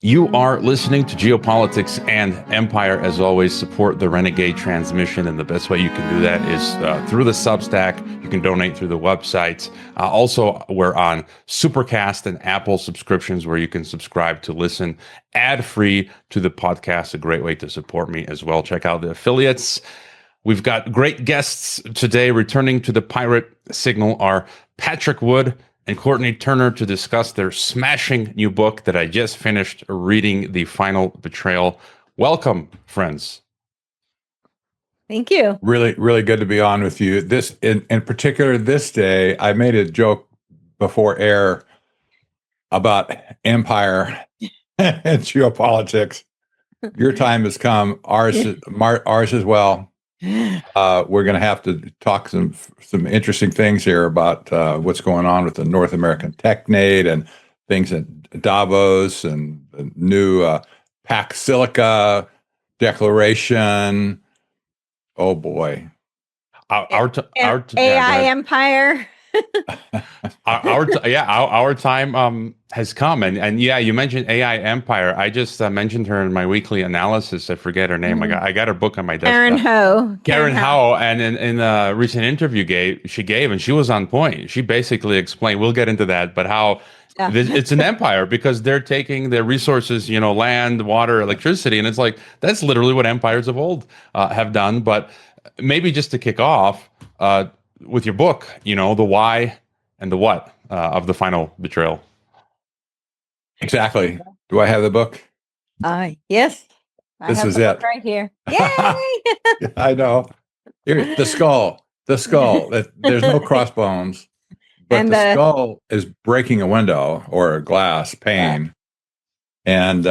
You are listening to Geopolitics and Empire. As always, support the Renegade transmission, and the best way you can do that is through the Substack. You can donate through the website. Also, we're on Supercast and Apple subscriptions where you can subscribe to listen ad-free to the podcast. A great way to support me as well. Check out the affiliates. We've got great guests today. Returning to the pirate signal are Patrick Wood and Courtney Turner to discuss their smashing new book that I just finished reading, The Final Betrayal. Welcome, friends. Thank you. Really, really good to be on with you. This, in particular, this day, I made a joke before air about empire and geopolitics. Your time has come. Ours as well. We're going to have to talk some interesting things here about what's going on with the North American technate and things at Davos and the new Pax Silica declaration. Oh boy, our AI empire. our time has come, and yeah, you mentioned AI empire. I just mentioned her in my weekly analysis. I forget her name. I got her book on my desk. Karen Ho, and in a recent interview she gave, and she was on point. She basically explained. We'll get into that, but how it's an empire because they're taking their resources, land, water, electricity, and it's like that's literally what empires of old have done. But maybe just to kick off. With your book, the why and the what of the Final Betrayal. Exactly. Do I have the book? Yes. This is it right here. Yay! I know. Here, the skull. There's no crossbones, but the skull is breaking a window or a glass pane. And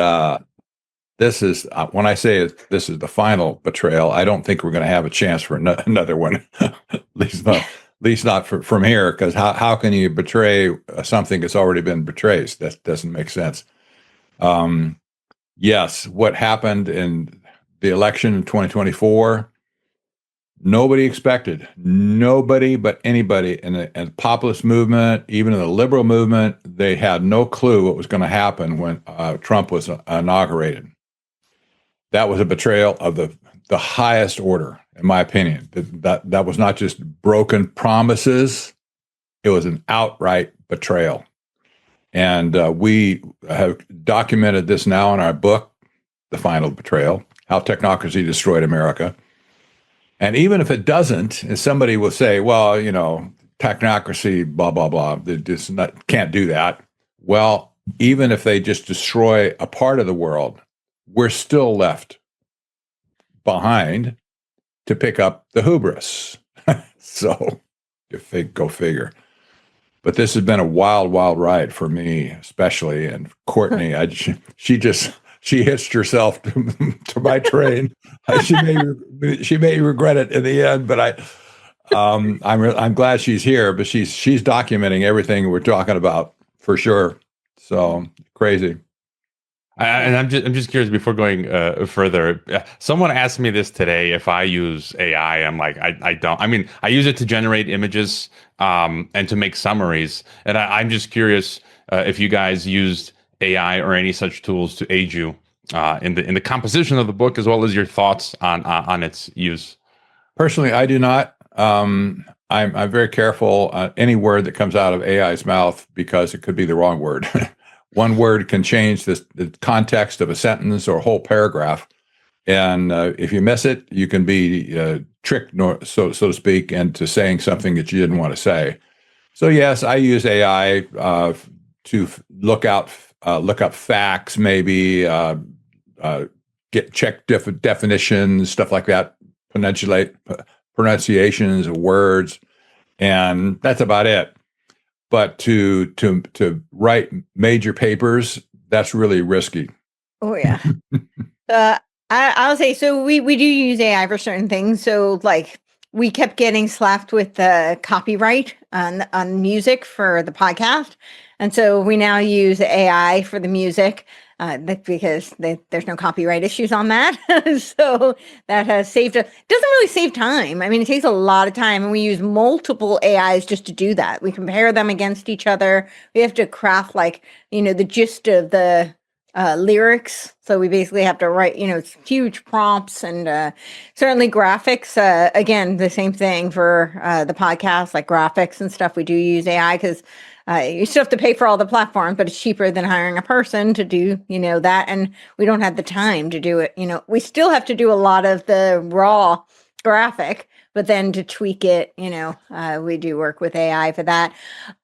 this is when I say this is the final betrayal. I don't think we're going to have a chance for another one, at least not from here. Because how can you betray something that's already been betrayed? That doesn't make sense. Yes, what happened in the election in 2024? Nobody expected. Nobody but anybody in the populist movement, even in the liberal movement, they had no clue what was going to happen when Trump was inaugurated. That was a betrayal of the highest order, in my opinion. That was not just broken promises; it was an outright betrayal. And we have documented this now in our book, "The Final Betrayal: How Technocracy Destroyed America." And even if it doesn't, and somebody will say, "Well, technocracy, blah blah blah," they just can't do that. Well, even if they just destroy a part of the world, we're still left behind to pick up the hubris. So, go figure. But this has been a wild, wild ride for me, especially. And Courtney, she hitched herself to my train. She may regret it in the end, but I'm glad she's here. But she's documenting everything we're talking about for sure. So crazy. And I'm just curious before going further. Someone asked me this today if I use AI. I'm like, I don't. I mean, I use it to generate images and to make summaries. And I'm just curious if you guys used AI or any such tools to aid you in the composition of the book, as well as your thoughts on its use. Personally, I do not. I'm very careful on any word that comes out of AI's mouth because it could be the wrong word. One word can change the context of a sentence or a whole paragraph. And if you miss it, you can be tricked, so to speak, into saying something that you didn't want to say. So yes, I use AI to look up facts, maybe check definitions, stuff like that, pronunciations of words, and that's about it. But to write major papers, that's really risky. Oh yeah. I'll say so. We do use AI for certain things. So like we kept getting slapped with the copyright on music for the podcast, and so we now use AI for the music because there's no copyright issues on that. So that has saved it. Doesn't really save time. I mean, it takes a lot of time, and we use multiple AIs just to do that. We compare them against each other. We have to craft the gist of the lyrics. So we basically have to write, it's huge prompts and certainly graphics. Again, the same thing for the podcast, like graphics and stuff. We do use AI because you still have to pay for all the platforms, but it's cheaper than hiring a person to do, that. And we don't have the time to do it. We still have to do a lot of the raw graphic, but then to tweak it, we do work with AI for that.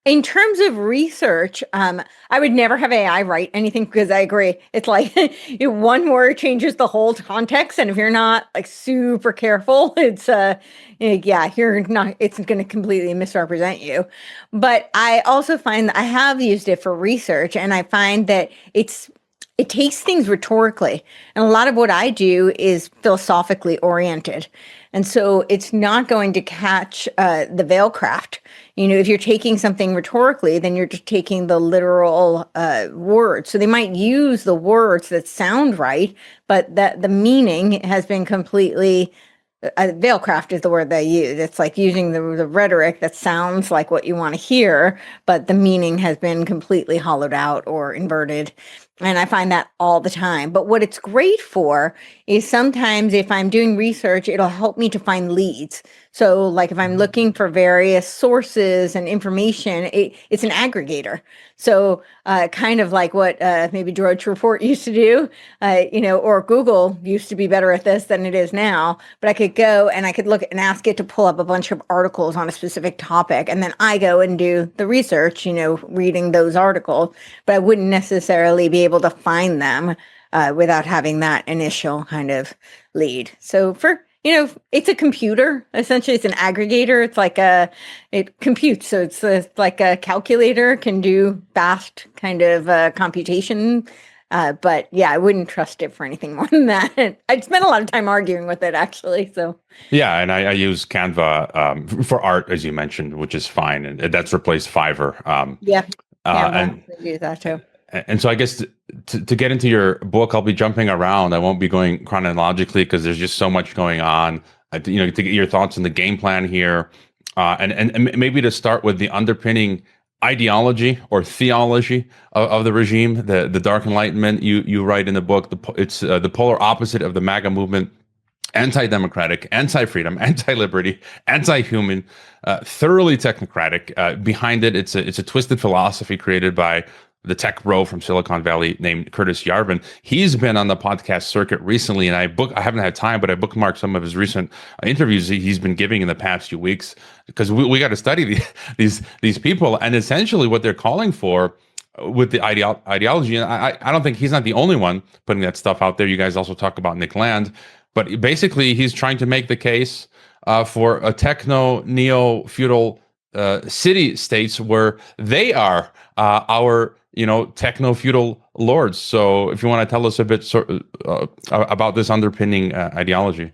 In terms of research, I would never have AI write anything because I agree. It's like one word changes the whole context. And if you're not like super careful, it's you're not, it's going to completely misrepresent you. But I also find that I have used it for research, and I find that it takes things rhetorically. And a lot of what I do is philosophically oriented. And so it's not going to catch the veilcraft. If you're taking something rhetorically, then you're just taking the literal words. So they might use the words that sound right, but that the meaning has been completely veilcraft is the word they use. It's like using the rhetoric that sounds like what you want to hear, but the meaning has been completely hollowed out or inverted. And I find that all the time. But what it's great for is sometimes if I'm doing research, it'll help me to find leads. So like if I'm looking for various sources and information, it's an aggregator. So kind of like what maybe Drudge Report used to do, or Google used to be better at this than it is now. But I could go and I could look and ask it to pull up a bunch of articles on a specific topic. And then I go and do the research, reading those articles. But I wouldn't necessarily be able to find them without having that initial kind of lead. So it's a computer. Essentially, it's an aggregator. It's like it computes. So it's like a calculator, can do fast kind of computation. But yeah, I wouldn't trust it for anything more than that. I'd spent a lot of time arguing with it, actually. So yeah, and I use Canva for art, as you mentioned, which is fine, and that's replaced Fiverr. Yeah, and I do that too. And so I guess to get into your book, I'll be jumping around. I won't be going chronologically because there's just so much going on. To get your thoughts on the game plan here, and maybe to start with the underpinning ideology or theology of the regime, the Dark Enlightenment. You write in the book, it's the polar opposite of the MAGA movement. Anti-democratic, anti-freedom, anti-liberty, anti-human, thoroughly technocratic. Behind it, it's a twisted philosophy created by the tech bro from Silicon Valley named Curtis Yarvin. He's been on the podcast circuit recently, and I haven't had time, but I bookmarked some of his recent interviews he's been giving in the past few weeks because we got to study these people and essentially what they're calling for with the ideology. And I don't think he's not the only one putting that stuff out there. You guys also talk about Nick Land, but basically he's trying to make the case for a neo-feudal city states where they are our techno-feudal lords. So if you want to tell us a bit about this underpinning ideology.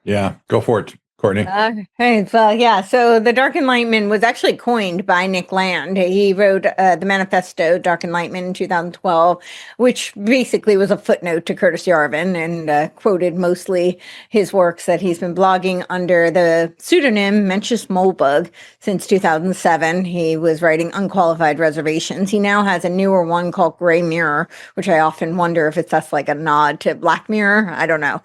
Yeah, go for it, Courtney. So the Dark Enlightenment was actually coined by Nick Land. He wrote the manifesto, Dark Enlightenment, in 2012, which basically was a footnote to Curtis Yarvin and quoted mostly his works that he's been blogging under the pseudonym Mencius Molebug since 2007. He was writing Unqualified Reservations. He now has a newer one called Gray Mirror, which I often wonder if it's just like a nod to Black Mirror. I don't know.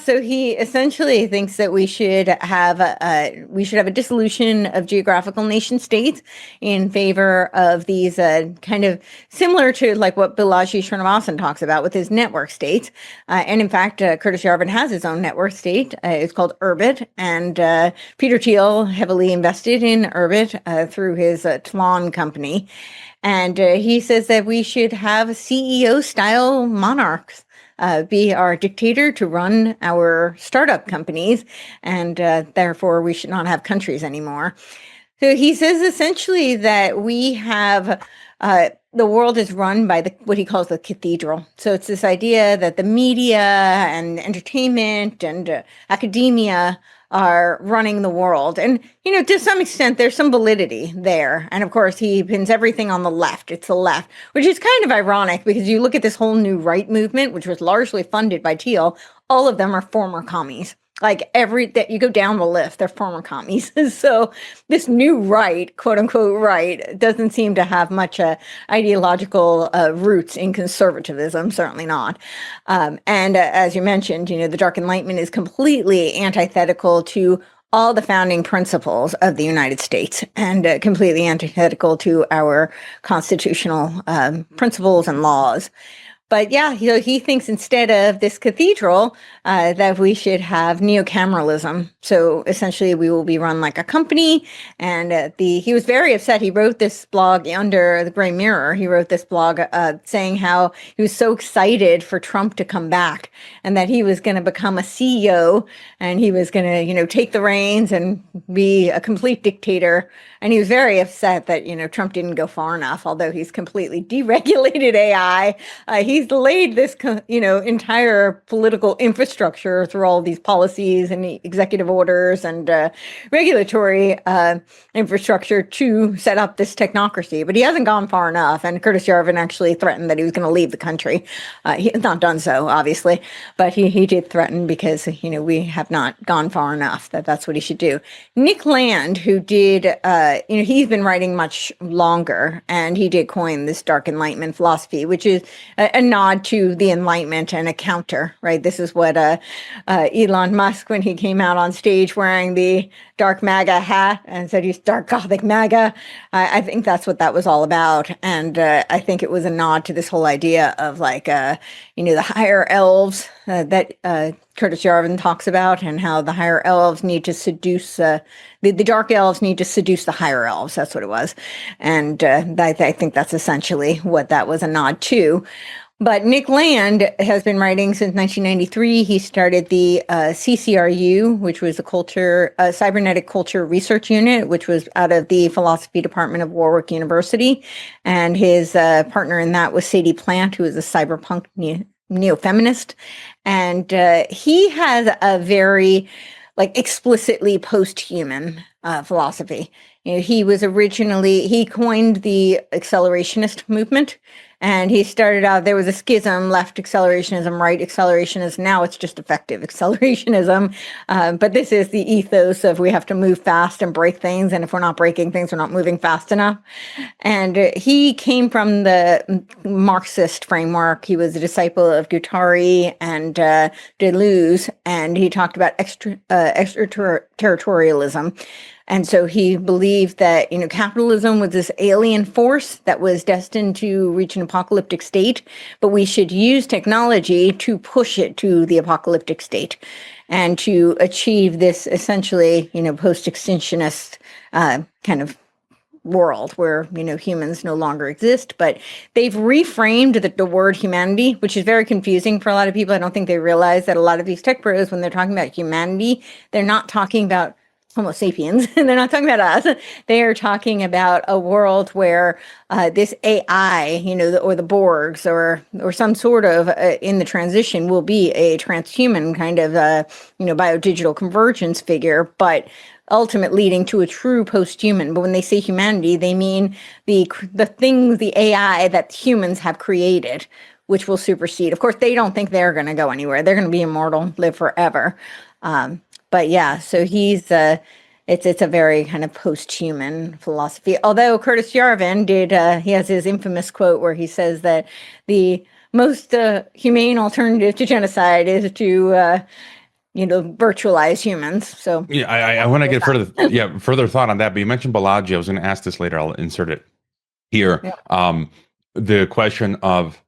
So he essentially thinks that we should have a dissolution of geographical nation states in favor of these kind of similar to like what Balaji Srinivasan talks about with his network states. And in fact, Curtis Yarvin has his own network state. It's called Urbit, and Peter Thiel heavily invested in Urbit through his Tlon company. And he says that we should have CEO-style monarchs be our dictator to run our startup companies, and therefore we should not have countries anymore. So he says essentially that we have the world is run by what he calls the cathedral. So it's this idea that the media and entertainment and academia are running the world. And, to some extent, there's some validity there. And of course, he pins everything on the left. It's the left, which is kind of ironic because you look at this whole new right movement, which was largely funded by Thiel. All of them are former commies. like that you go down the list, they're former commies. So this new right, quote unquote right, doesn't seem to have much ideological roots in conservatism, certainly not. And as you mentioned, the Dark Enlightenment is completely antithetical to all the founding principles of the United States and completely antithetical to our constitutional principles and laws. But yeah, he thinks instead of this cathedral, that we should have neocameralism. So essentially, we will be run like a company. And he was very upset. He wrote this blog under the Gray Mirror. He wrote this blog saying how he was so excited for Trump to come back and that he was going to become a CEO and he was going to, take the reins and be a complete dictator. And he was very upset that, Trump didn't go far enough, although he's completely deregulated AI. He's laid this, entire political infrastructure through all these policies and executive orders and regulatory infrastructure to set up this technocracy. But he hasn't gone far enough. And Curtis Yarvin actually threatened that he was going to leave the country. He has not done so, obviously, but he did threaten because, we have not gone far enough, that's what he should do. Nick Land, who did, he's been writing much longer, and he did coin this Dark Enlightenment philosophy, which is a nod to the Enlightenment and a counter, right? This is what Elon Musk, when he came out on stage wearing the dark MAGA hat and said he's dark Gothic MAGA, I think that's what that was all about. And I think it was a nod to this whole idea of the higher elves that Curtis Yarvin talks about, and how the higher elves need to seduce, the dark elves need to seduce the higher elves. That's what it was. And I think that's essentially what that was a nod to. But Nick Land has been writing since 1993. He started the CCRU, which was a cybernetic culture research unit, which was out of the philosophy department of Warwick University. And his partner in that was Sadie Plant, who is a cyberpunk neo-feminist. And he has a very explicitly post-human philosophy. He coined the accelerationist movement. And he started out, there was a schism, left accelerationism, right accelerationism. Now it's just effective accelerationism. But this is the ethos of we have to move fast and break things. And if we're not breaking things, we're not moving fast enough. And he came from the Marxist framework. He was a disciple of Guattari and Deleuze. And he talked about extraterritorialism. And so he believed that, capitalism was this alien force that was destined to reach an apocalyptic state, but we should use technology to push it to the apocalyptic state and to achieve this essentially, post-extinctionist kind of world where, humans no longer exist. But they've reframed the word humanity, which is very confusing for a lot of people. I don't think they realize that a lot of these tech bros, when they're talking about humanity, they're not talking about Homo sapiens, and they're not talking about us. They are talking about a world where this AI, or the Borgs, or some sort of in the transition will be a transhuman kind of, biodigital convergence figure, but ultimate leading to a true post-human. But when they say humanity, they mean the things, the AI that humans have created, which will supersede. Of course, they don't think they're going to go anywhere. They're going to be immortal, live forever. But yeah, so he's it's a very kind of post-human philosophy. Although Curtis Yarvin he has his infamous quote where he says that the most humane alternative to genocide is to virtualize humans. So yeah, I want to get further thought on that. But you mentioned Balaji. I was going to ask this later. I'll insert it here. Yeah. The question of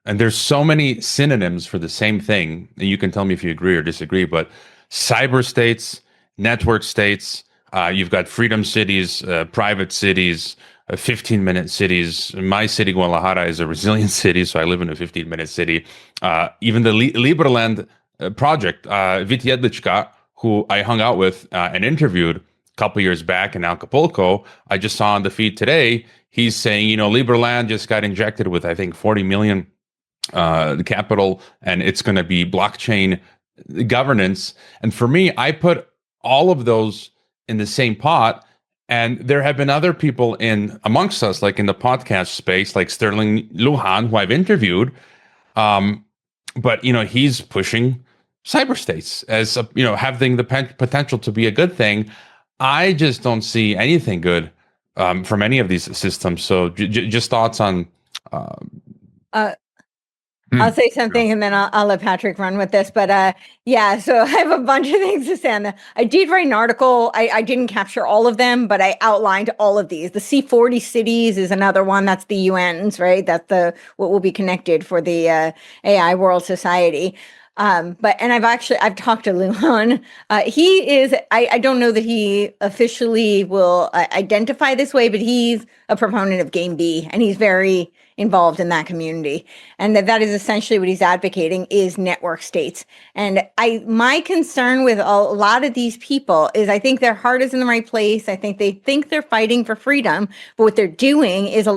and there's so many synonyms for the same thing, and you can tell me if you agree or disagree, but cyber states, network states, you've got freedom cities, private cities, 15-minute cities. My city, Guadalajara, is a resilient city, so I live in a 15-minute city. Even the Liberland project, Viti Jedlička, who I hung out with and interviewed a couple years back in Acapulco, I just saw on the feed today, he's saying, Liberland just got injected with, I think, 40 million the capital, and it's going to be blockchain governance. And for me, I put all of those in the same pot. And there have been other people amongst us, like in the podcast space, like Sterling Lujan, who I've interviewed. But he's pushing cyber states as having the potential to be a good thing. I just don't see anything good from any of these systems. So just thoughts on. I'll say something and then I'll let Patrick run with this. But yeah, so I have a bunch of things to say on that. I did write an article. I didn't capture all of them, but I outlined all of these. The C40 cities is another one. That's the UN's, right? That's what will be connected for the AI World Society. And I've talked to Luan. He is, I don't know that he officially will identify this way, but he's a proponent of Game B, and he's very involved in that community. And that is essentially what he's advocating is network states. And my concern with a lot of these people is I think their heart is in the right place. I think they think they're fighting for freedom, but what they're doing is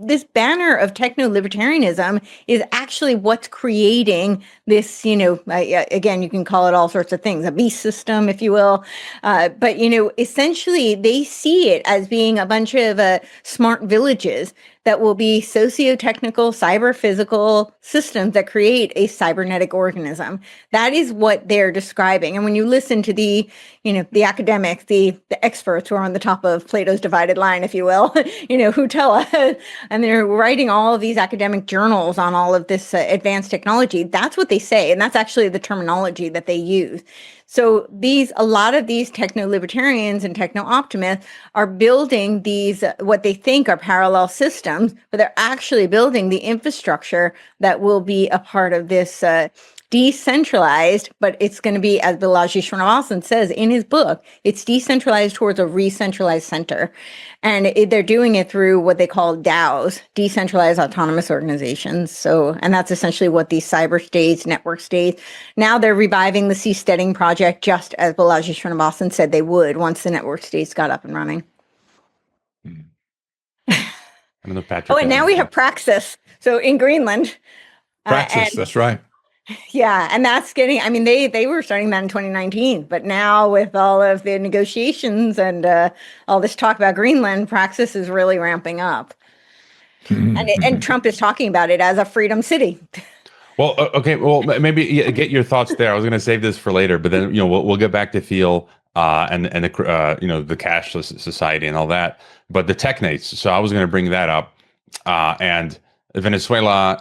this banner of techno-libertarianism is actually what's creating this, again, you can call it all sorts of things, a beast system, if you will. But, essentially they see it as being a bunch of smart villages that will be socio-technical, cyber-physical systems that create a cybernetic organism. That is what they're describing. And when you listen to the academics, the experts who are on the top of Plato's divided line, if you will, who tell us, and they're writing all of these academic journals on all of this advanced technology, that's what they say. And that's actually the terminology that they use. So a lot of these techno-libertarians and techno-optimists are building these, what they think are parallel systems, but they're actually building the infrastructure that will be a part of this decentralized, but it's going to be, as Balaji Srinivasan says in his book, it's decentralized towards a re-centralized center. And they're doing it through what they call DAOs, decentralized autonomous organizations. So, and that's essentially what these cyber states, network states, now they're reviving the seasteading project, just as Balaji Srinivasan said they would once the network states got up and running. I don't know, Patrick. Oh, and now we have Praxis. So in Greenland. Praxis, that's right. Yeah, and that's getting, they were starting that in 2019, but now with all of the negotiations and all this talk about Greenland, Praxis is really ramping up. And Trump is talking about it as a freedom city. Well, okay. Well, maybe get your thoughts there. I was going to save this for later, but then we'll get back to Thiel and the the cashless society and all that. But the technates. So I was going to bring that up, and Venezuela.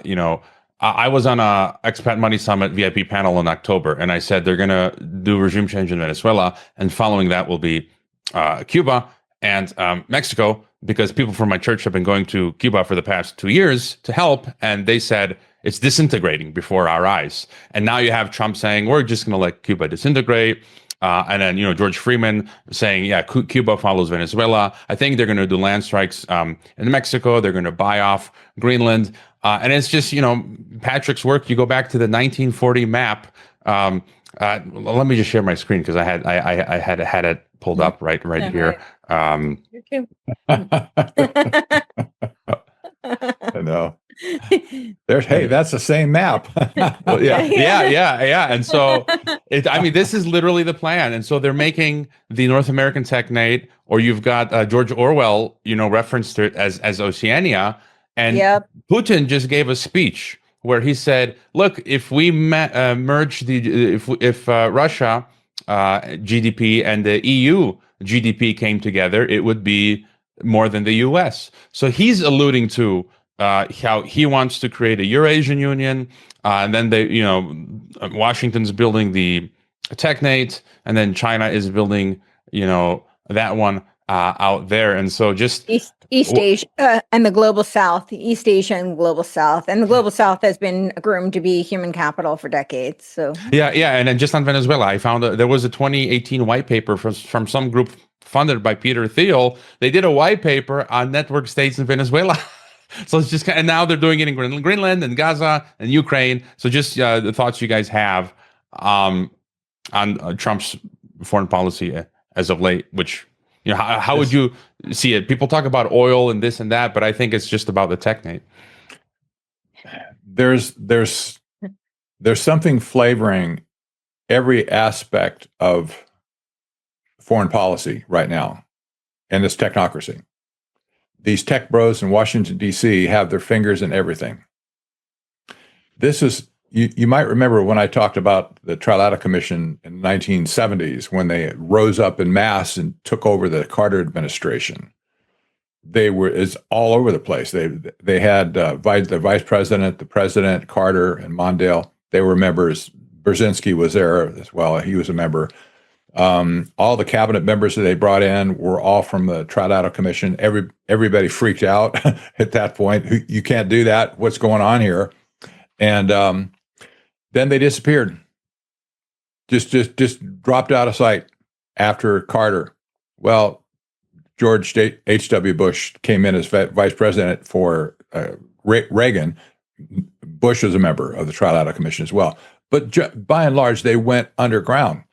I was on a Expat Money Summit VIP panel in October, and I said they're going to do regime change in Venezuela, and following that will be Cuba and Mexico, because people from my church have been going to Cuba for the past 2 years to help, and they said it's disintegrating before our eyes. And now you have Trump saying we're just going to let Cuba disintegrate. And then, George Freeman saying, yeah, Cuba follows Venezuela. I think they're going to do land strikes in Mexico. They're going to buy off Greenland. And it's just, Patrick's work. You go back to the 1940 map. Let me just share my screen because I had it pulled up right here. You too. I know. That's the same map. Well, yeah. And so, this is literally the plan. And so they're making the North American technate, or you've got George Orwell, referenced it as Oceania. And Putin just gave a speech where he said, "Look, if we merge if Russia GDP and the EU GDP came together, it would be more than the US." So he's alluding to how he wants to create a Eurasian Union, and then Washington's building the technate, and then China is building, that one out there, and so just East Asia and the global South, the East Asia and global South, and the global South has been groomed to be human capital for decades. So yeah, and then just on Venezuela, I found there was a 2018 white paper from some group funded by Peter Thiel. They did a white paper on network states in Venezuela. So it's just and now they're doing it in Greenland and Gaza and Ukraine. So just the thoughts you guys have on Trump's foreign policy as of late, which how would you see it? People talk about oil and this and that, but I think it's just about the technate. There's something flavoring every aspect of foreign policy right now, and it's technocracy. These tech bros in Washington, D.C. have their fingers in everything. This is you might remember when I talked about the Trilateral Commission in the 1970s when they rose up in mass and took over the Carter administration. It's all over the place. They had the vice president, the president, Carter, and Mondale. They were members. Brzezinski was there as well. He was a member. All the cabinet members that they brought in were all from the Trilateral Commission. Everybody freaked out at that point. You can't do that. What's going on here? And then they disappeared. Just dropped out of sight after Carter. Well, George H.W. Bush came in as vice president for Reagan. Bush was a member of the Trilateral Commission as well. But by and large, they went underground.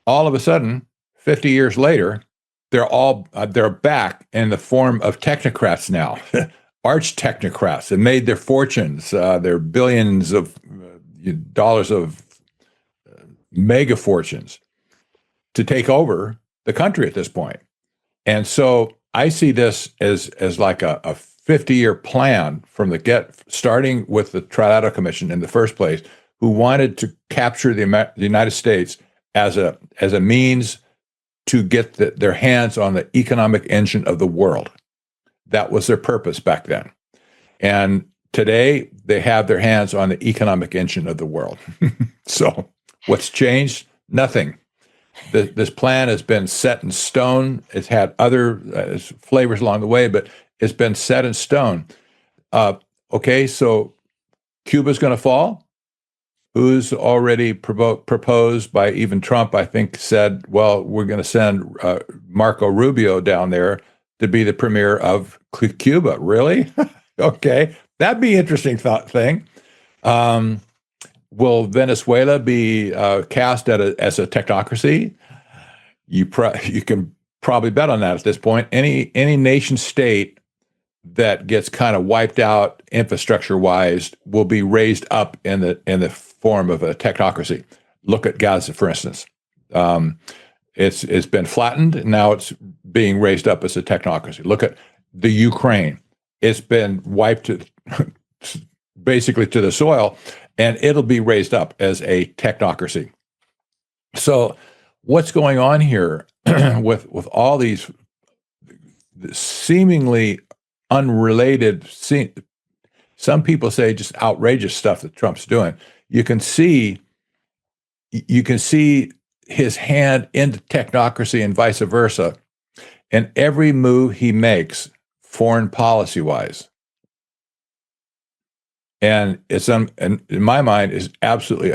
All of a sudden, 50 years later, they're back in the form of technocrats now, arch technocrats, and made their fortunes, their billions of dollars of mega fortunes to take over the country at this point. And so I see this as like a 50-year plan from starting with the Trilateral Commission in the first place, who wanted to capture the United States as a means to get their hands on the economic engine of the world. That was their purpose back then. And today they have their hands on the economic engine of the world. So what's changed? Nothing. This plan has been set in stone. It's had other flavors along the way, but it's been set in stone. Okay, so Cuba's going to fall. Who's already proposed by even Trump, I think, said, well, we're going to send Marco Rubio down there to be the premier of Cuba. Really? Okay, that'd be an interesting thing. Will Venezuela be cast as a technocracy? You can probably bet on that at this point. Any nation state that gets kind of wiped out infrastructure-wise will be raised up in the form of a technocracy. Look at Gaza, for instance. It's been flattened, and now it's being raised up as a technocracy. Look at the Ukraine. It's been wiped basically to the soil, and it'll be raised up as a technocracy. So what's going on here with all these seemingly unrelated, some people say just outrageous stuff that Trump's doing. You can see his hand into technocracy and vice versa, and every move he makes, foreign policy wise, and it's and in my mind is absolutely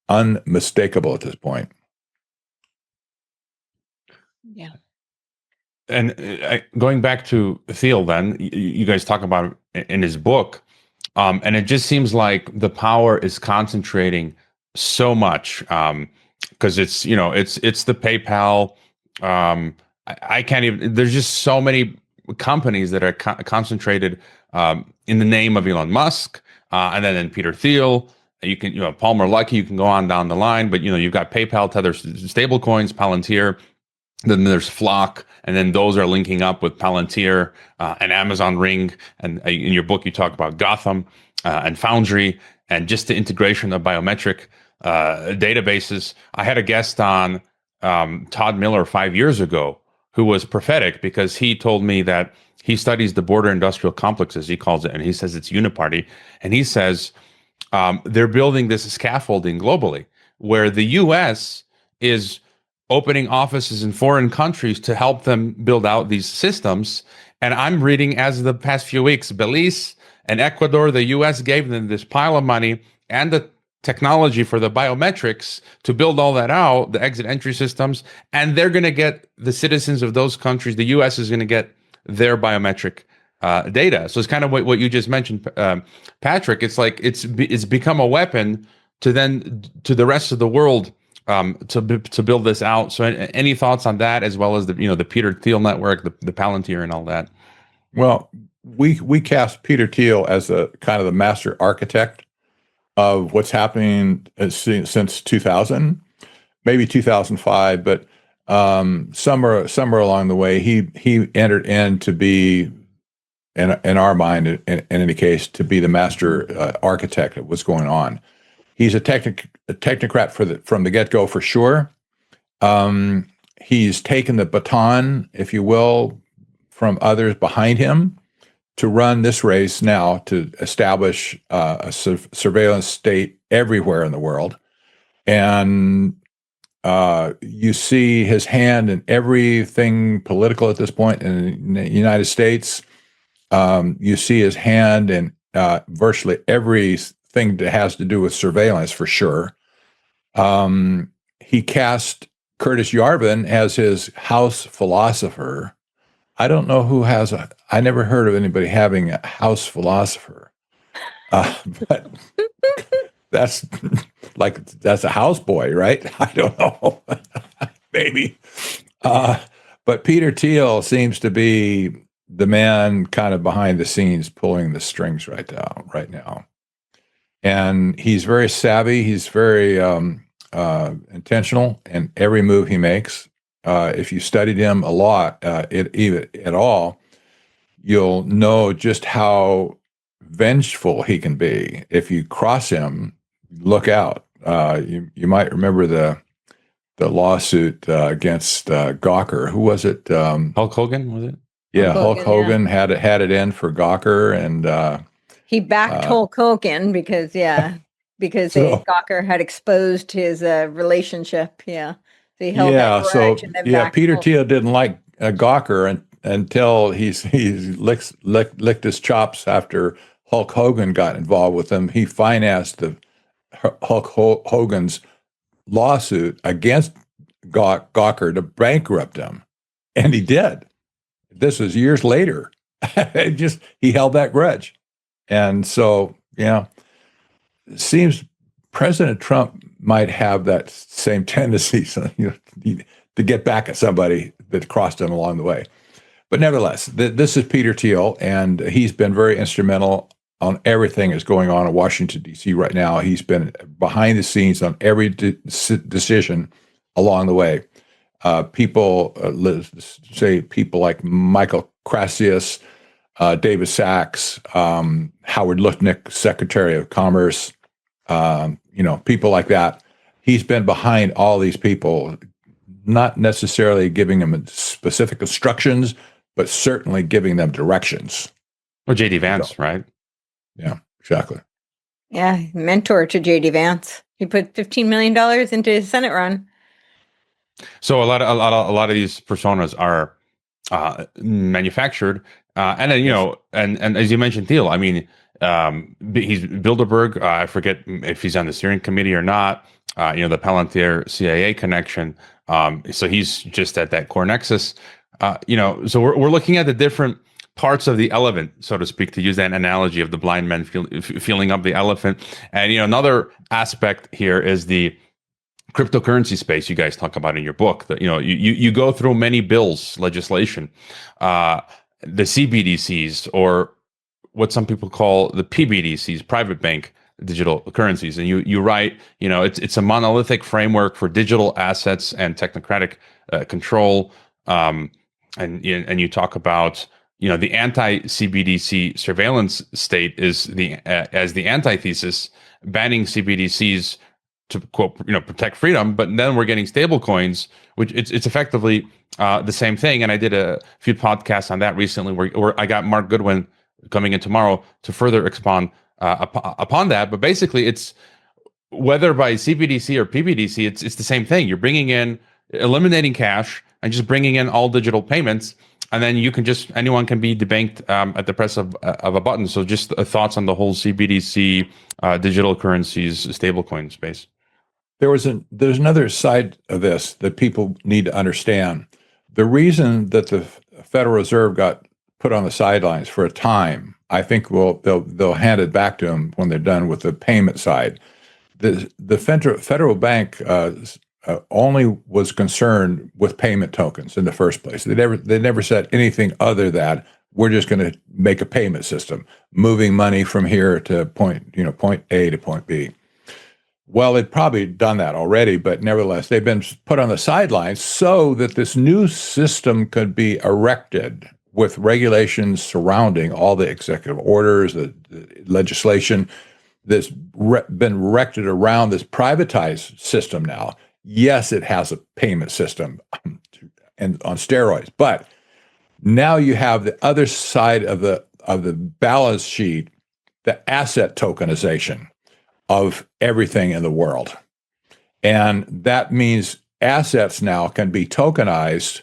unmistakable at this point. Yeah. And going back to Thiel, then you guys talk about it in his book, and it just seems like the power is concentrating so much because it's the PayPal. I can't even. There's just so many companies that are concentrated in the name of Elon Musk, and then Peter Thiel. You can Palmer Luckey. You can go on down the line, but you've got PayPal, Tether, stablecoins, Palantir. Then there's Flock, and then those are linking up with Palantir and Amazon Ring. And in your book, you talk about Gotham and Foundry, and just the integration of biometric databases. I had a guest on, Todd Miller, 5 years ago, who was prophetic because he told me that he studies the border industrial complex, as he calls it, and he says it's uniparty. And he says they're building this scaffolding globally, where the U.S. is opening offices in foreign countries to help them build out these systems. And I'm reading, as of the past few weeks, Belize and Ecuador, the U.S. gave them this pile of money and the technology for the biometrics to build all that out, the exit entry systems, and they're going to get the citizens of those countries, the U.S. is going to get their biometric data. So it's kind of what you just mentioned, Patrick. It's like it's become a weapon to the rest of the world to build this out. So any thoughts on that, as well as the Peter Thiel network, the Palantir and all that? Well, we cast Peter Thiel as a kind of the master architect of what's happening since 2000, maybe 2005, but somewhere along the way, he entered in to be in our mind, in any case, to be the master architect of what's going on. He's a technocrat from the get-go for sure. He's taken the baton, if you will, from others behind him to run this race now to establish a surveillance state everywhere in the world. And you see his hand in everything political at this point in the United States. You see his hand in virtually everything that has to do with surveillance for sure. He cast Curtis Yarvin as his house philosopher. I don't know who has I never heard of anybody having a house philosopher. But that's that's a houseboy, right? I don't know. Maybe. But Peter Thiel seems to be the man kind of behind the scenes pulling the strings right now. And he's very savvy. He's very intentional in every move he makes. If you studied him a lot, even at all, you'll know just how vengeful he can be. If you cross him, look out. You might remember the lawsuit against Gawker. Who was it? Hulk Hogan, was it? Yeah, Hulk Hogan had it in for Gawker, and he backed Hulk Hogan because Gawker had exposed his relationship. Yeah, so he held that grudge and then backed Peter Hulk. Thiel didn't like Gawker until he licked his chops after Hulk Hogan got involved with him. He financed the Hulk Hogan's lawsuit against Gawker to bankrupt him, and he did. This was years later. He held that grudge, and so it seems President Trump might have that same tendency, to get back at somebody that crossed him along the way. But nevertheless, this is Peter Thiel, and he's been very instrumental on everything that's going on in Washington, D.C. right now. He's been behind the scenes on every decision along the way. People like Michael Crasius, David Sachs, Howard Lutnick, Secretary of Commerce, people like that. He's been behind all these people, not necessarily giving them specific instructions, but certainly giving them directions. Or J.D. Vance, right? Yeah, exactly. Yeah, mentor to J.D. Vance. He put $15 million into his Senate run. So a lot of these personas are manufactured, and then and as you mentioned, Thiel. I mean, he's Bilderberg. I forget if he's on the steering committee or not. The Palantir CIA connection. So he's just at that core nexus. So we're looking at the different parts of the elephant, so to speak, to use that analogy of the blind man feeling up the elephant. And another aspect here is the cryptocurrency space you guys talk about in your book. That you go through many bills, legislation, the CBDCs, or what some people call the PBDCs, private bank digital currencies, and you write, it's a monolithic framework for digital assets and technocratic control, and you talk about the anti-CBDC surveillance state is as the antithesis, banning CBDCs to quote protect freedom, but then we're getting stable coins, which it's effectively the same thing. And I did a few podcasts on that recently, where I got Mark Goodwin coming in tomorrow to further expand upon that. But basically, it's whether by CBDC or PBDC, it's the same thing. You're eliminating cash and just bringing in all digital payments, and then anyone can be debanked at the press of a button. So just thoughts on the whole CBDC, digital currencies, stablecoin space. There's another side of this that people need to understand. The reason that the Federal Reserve got put on the sidelines for a time, I think they'll hand it back to them when they're done with the payment side. The federal bank only was concerned with payment tokens in the first place. They never said anything other than we're just going to make a payment system, moving money from here to point A to point B. Well, they'd probably done that already, but nevertheless, they've been put on the sidelines so that this new system could be erected with regulations surrounding all the executive orders, the legislation that's been erected around this privatized system now. Yes, it has a payment system and on steroids, but now you have the other side of the balance sheet, the asset tokenization of everything in the world. And that means assets now can be tokenized.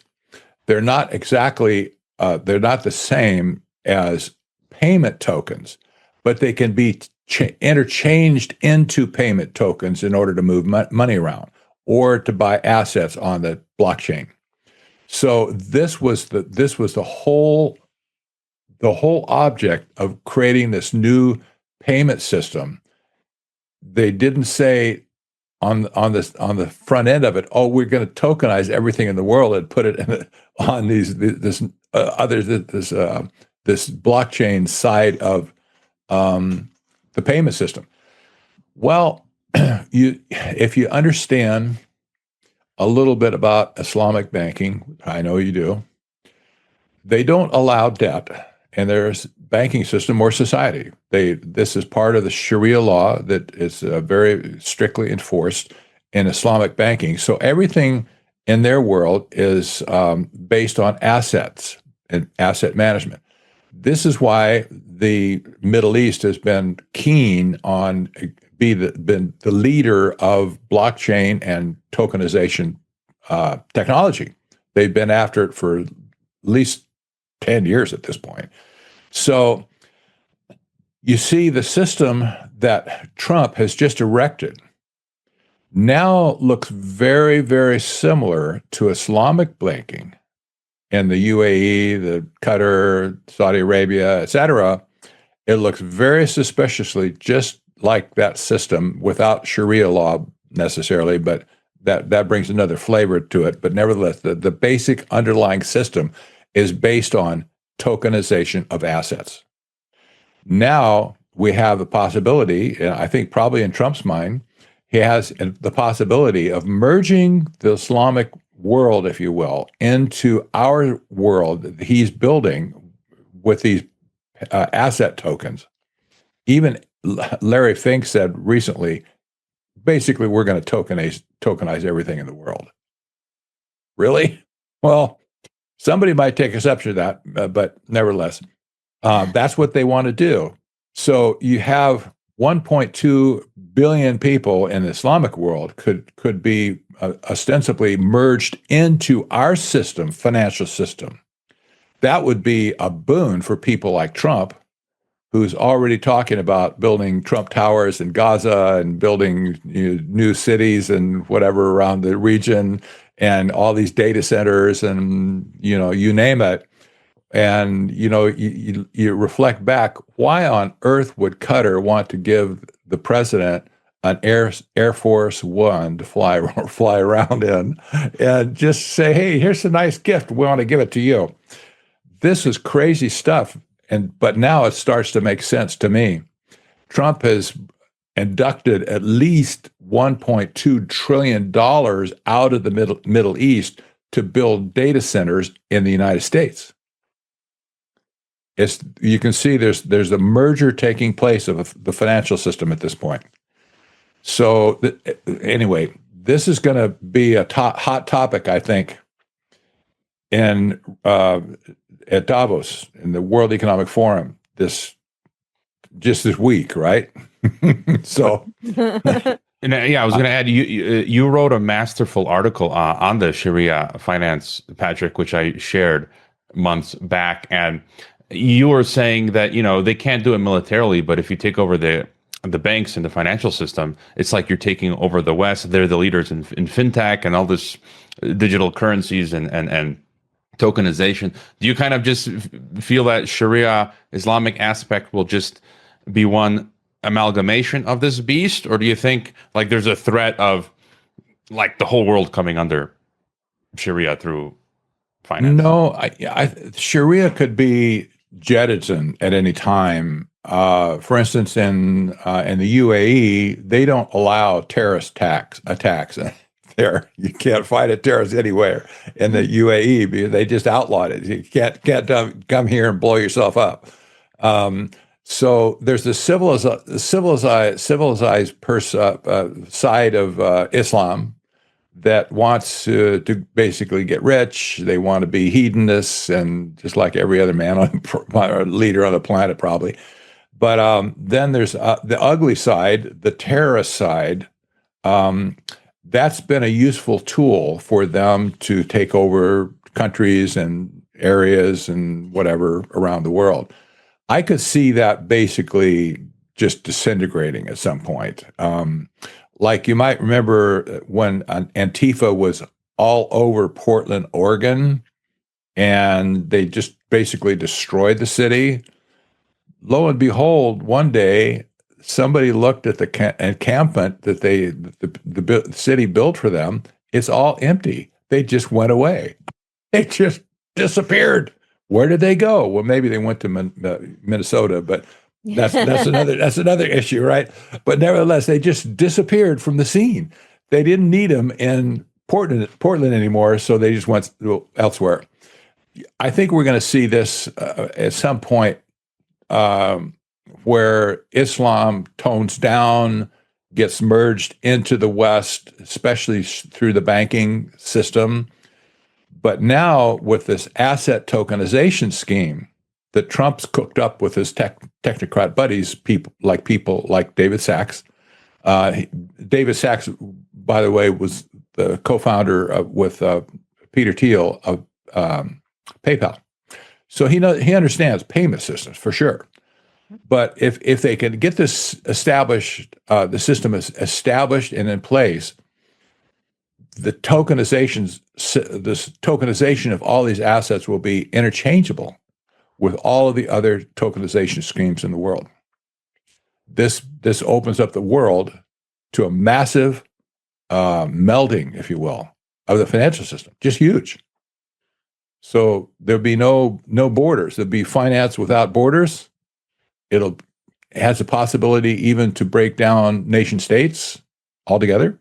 They're not exactly, they're not the same as payment tokens, but they can be interchanged into payment tokens in order to move money around or to buy assets on the blockchain. So this was the whole object of creating this new payment system. They didn't say on the front end of it, oh, we're going to tokenize everything in the world and put it on this blockchain side of the payment system. Well, if you understand a little bit about Islamic banking, I know you do, they don't allow debt in their banking system or society. This is part of the Sharia law that is very strictly enforced in Islamic banking. So everything in their world is based on assets and asset management. This is why the Middle East has been keen on been the leader of blockchain and tokenization technology. They've been after it for at least 10 years at this point. So you see the system that Trump has just erected now looks very, very similar to Islamic banking in the UAE, the Qatar, Saudi Arabia, etc. It looks very suspiciously just like that system without Sharia law necessarily, but that brings another flavor to it. But nevertheless, the basic underlying system is based on tokenization of assets. Now we have the possibility, and I think probably in Trump's mind, he has the possibility of merging the Islamic world, if you will, into our world that he's building with these asset tokens. Even Larry Fink said recently, basically, we're going to tokenize everything in the world. Really? Well, somebody might take exception to that, but nevertheless, that's what they want to do. So you have 1.2 billion people in the Islamic world could be ostensibly merged into our system, financial system. That would be a boon for people like Trump, who's already talking about building Trump Towers in Gaza and building new cities and whatever around the region and all these data centers and, you name it. And, you reflect back, why on earth would Qatar want to give the president an Air Force One to fly around in and just say, hey, here's a nice gift. We want to give it to you. This is crazy stuff. But now it starts to make sense to me. Trump has inducted at least $1.2 trillion out of the Middle East to build data centers in the United States. You can see there's a merger taking place of the financial system at this point. So anyway, this is going to be a hot topic, I think, at Davos in the World Economic Forum this week, right? So, and I was going to add, you wrote a masterful article on the Sharia finance, Patrick, which I shared months back, and you were saying that they can't do it militarily, but if you take over the banks and the financial system, it's like you're taking over the West. They're the leaders in fintech and all this digital currencies and tokenization. Do you kind of just feel that Sharia Islamic aspect will just be one amalgamation of this beast, or do you think like there's a threat of like the whole world coming under Sharia through finance? No, Sharia could be jettisoned at any time. For instance, in the UAE, they don't allow terrorist attacks. there. You can't fight a terrorist anywhere in the UAE because they just outlawed it. You can't come here and blow yourself up. So there's the civilized side of Islam that wants to basically get rich. They want to be hedonists, and just like every other man or leader on the planet, probably. But then there's the ugly side, the terrorist side. That's been a useful tool for them to take over countries and areas and whatever around the world. I could see that basically just disintegrating at some point. Like you might remember when Antifa was all over Portland, Oregon, and they just basically destroyed the city. Lo and behold, one day somebody looked at the encampment that the city built for them. It's all empty. They just went away. They just disappeared. Where did they go? Well, maybe they went to Minnesota, but that's another issue, right? But nevertheless, they just disappeared from the scene. They didn't need them in Portland anymore, so they just went elsewhere. I think we're going to see this at some point where Islam tones down, gets merged into the West, especially through the banking system. But now with this asset tokenization scheme that Trump's cooked up with his technocrat buddies, people like David Sachs. David Sachs, by the way, was the co-founder with Peter Thiel of PayPal. So he understands payment systems for sure. But if they can get this established, the system is established and in place, this tokenization of all these assets will be interchangeable with all of the other tokenization schemes in the world. This opens up the world to a massive melding, if you will, of the financial system. Just huge. So there'll be no borders. There'll be finance without borders. It has a possibility even to break down nation states altogether.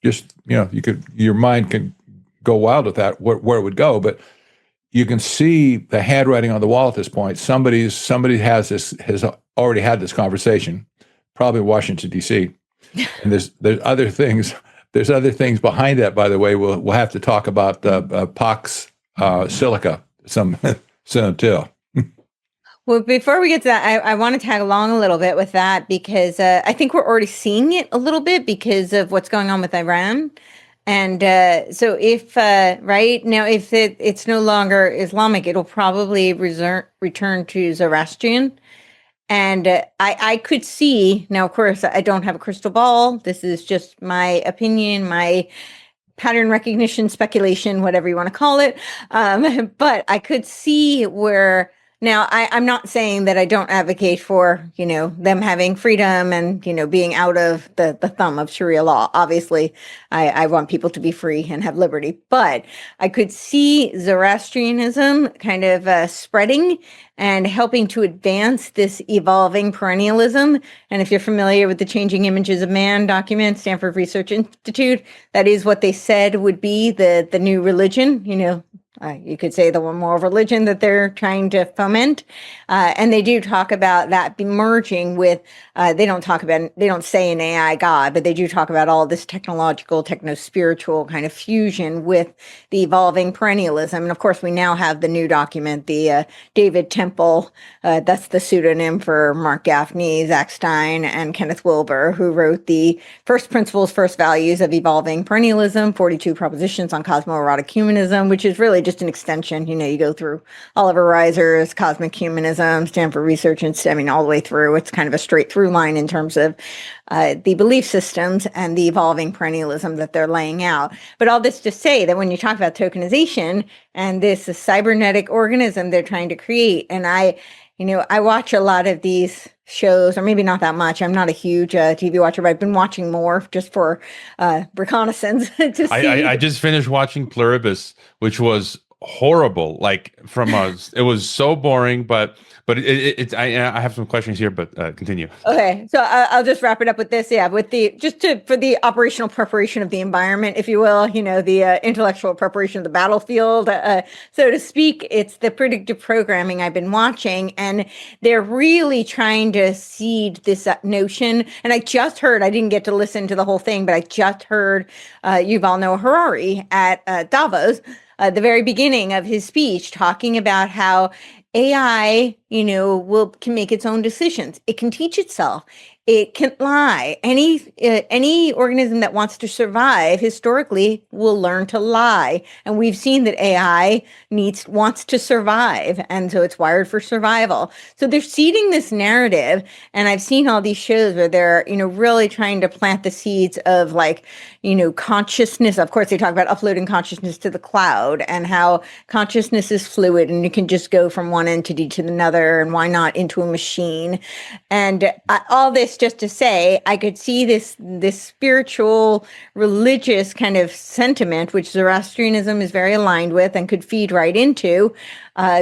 Just, your mind can go wild with that, where it would go, but you can see the handwriting on the wall at this point. Somebody has already had this conversation, probably Washington, D.C. And there's other things. There's other things behind that, by the way. We'll have to talk about Pax Silica soon too. Well, before we get to that, I want to tag along a little bit with that because I think we're already seeing it a little bit because of what's going on with Iran. And so if right now, if it's no longer Islamic, it'll probably return to Zoroastrian. And I could see, now, of course, I don't have a crystal ball. This is just my opinion, my pattern recognition, speculation, whatever you want to call it. But I could see where... Now, I'm not saying that I don't advocate for, them having freedom and, being out of the thumb of Sharia law. Obviously, I want people to be free and have liberty. But I could see Zoroastrianism kind of spreading and helping to advance this evolving perennialism. And if you're familiar with the Changing Images of Man document, Stanford Research Institute, that is what they said would be the new religion, you could say the one more religion that they're trying to foment. And they do talk about that merging with, they don't say an AI God, but they do talk about all this technological, techno-spiritual kind of fusion with the evolving perennialism. And of course, we now have the new document, the David Temple, that's the pseudonym for Mark Gaffney, Zach Stein, and Kenneth Wilber, who wrote the First Principles, First Values of Evolving Perennialism, 42 Propositions on Cosmoerotic Humanism, which is really just an extension. You go through Oliver Reiser's Cosmic Humanism, Stanford Research, and all the way through. It's kind of a straight through line in terms of the belief systems and the evolving perennialism that they're laying out. But all this to say that when you talk about tokenization and this cybernetic organism they're trying to create, and I watch a lot of these shows, or maybe not that much. I'm not a huge TV watcher, but I've been watching more just for reconnaissance to see. I just finished watching Pluribus, which was horrible. Like from us, it was so boring. But I have some questions here, but continue. Okay, so I'll just wrap it up with this. Yeah, with for the operational preparation of the environment, if you will, the intellectual preparation of the battlefield, so to speak. It's the predictive programming I've been watching, and they're really trying to seed this notion. And I didn't get to listen to the whole thing, but I just heard Yuval Noah Harari at Davos, the very beginning of his speech, talking about how AI, can make its own decisions. It can teach itself. It can lie. Any organism that wants to survive historically will learn to lie, and we've seen that AI wants to survive, and so it's wired for survival. So they're seeding this narrative, and I've seen all these shows where they're really trying to plant the seeds of consciousness. Of course, they talk about uploading consciousness to the cloud and how consciousness is fluid and you can just go from one entity to another, and why not into a machine. And all this just to say, I could see this spiritual, religious kind of sentiment, which Zoroastrianism is very aligned with and could feed right into,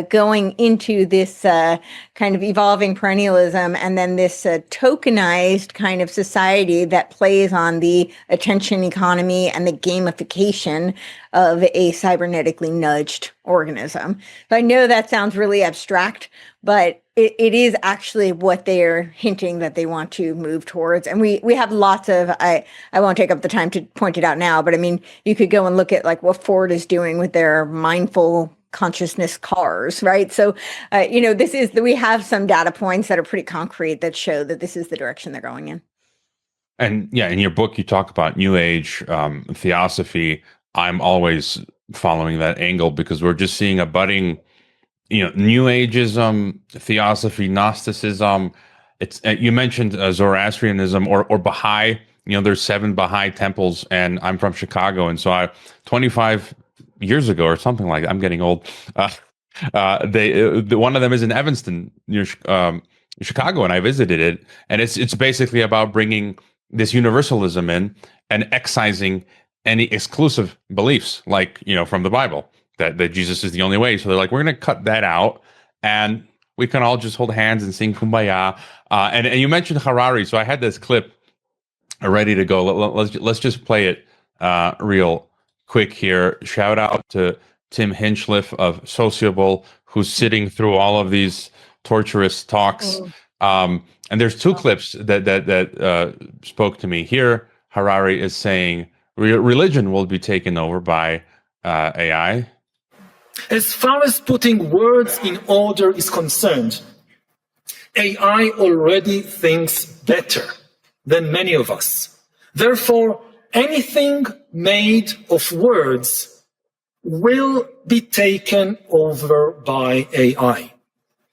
going into this kind of evolving perennialism, and then this tokenized kind of society that plays on the attention economy and the gamification of a cybernetically nudged organism. So I know that sounds really abstract, but it is actually what they're hinting that they want to move towards. And we have lots of, I won't take up the time to point it out now, but I mean, you could go and look at like what Ford is doing with their mindful consciousness cars, right? So, we have some data points that are pretty concrete that show that this is the direction they're going in. And yeah, in your book, you talk about New Age theosophy. I'm always following that angle because we're just seeing a budding, New Ageism, theosophy, Gnosticism. It's you mentioned Zoroastrianism or Baha'i. There's 7 Baha'i temples, and I'm from Chicago, and so 25 years ago or something like that. I'm getting old. One of them is in Evanston, near Chicago, and I visited it, and it's basically about bringing this universalism in and excising any exclusive beliefs, like from the Bible, that Jesus is the only way. So they're like, we're going to cut that out, and we can all just hold hands and sing Kumbaya. And you mentioned Harari, so I had this clip ready to go. Let's just play it real quick here. Shout out to Tim Hinchliff of Sociable, who's sitting through all of these torturous talks. And there's 2 clips that spoke to me. Here, Harari is saying religion will be taken over by AI. As far as putting words in order is concerned, AI already thinks better than many of us. Therefore, anything made of words will be taken over by AI.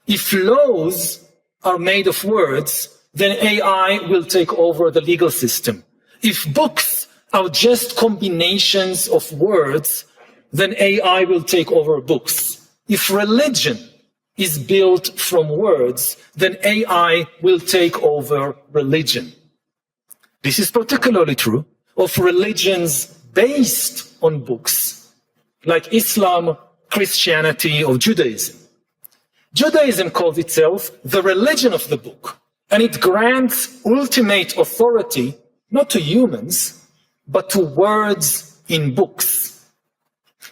If laws are made of words, then AI will take over the legal system. If books are just combinations of words, then AI will take over books. If religion is built from words, then AI will take over religion. This is particularly true of religions based on books, like Islam, Christianity, or Judaism. Judaism calls itself the religion of the book, and it grants ultimate authority not to humans, but to words in books.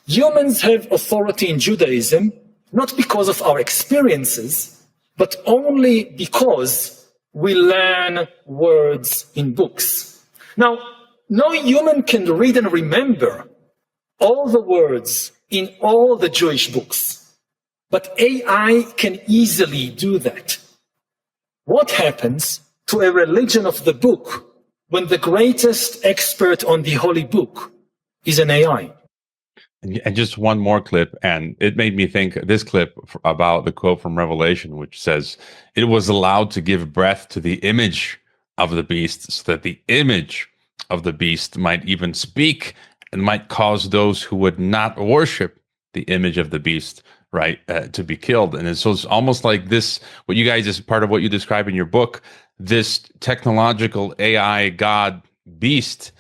Humans have authority in Judaism not because of our experiences, but only because we learn words in books. Now, no human can read and remember all the words in all the Jewish books, but AI can easily do that. What happens to a religion of the book when the greatest expert on the holy book is an AI? And just one more clip, and it made me think this clip about the quote from Revelation, which says, "It was allowed to give breath to the image of the beast, so that the image of the beast might even speak and might cause those who would not worship the image of the beast, right, to be killed." And so it's almost like this, what you guys, is part of what you describe in your book, this technological AI God beast.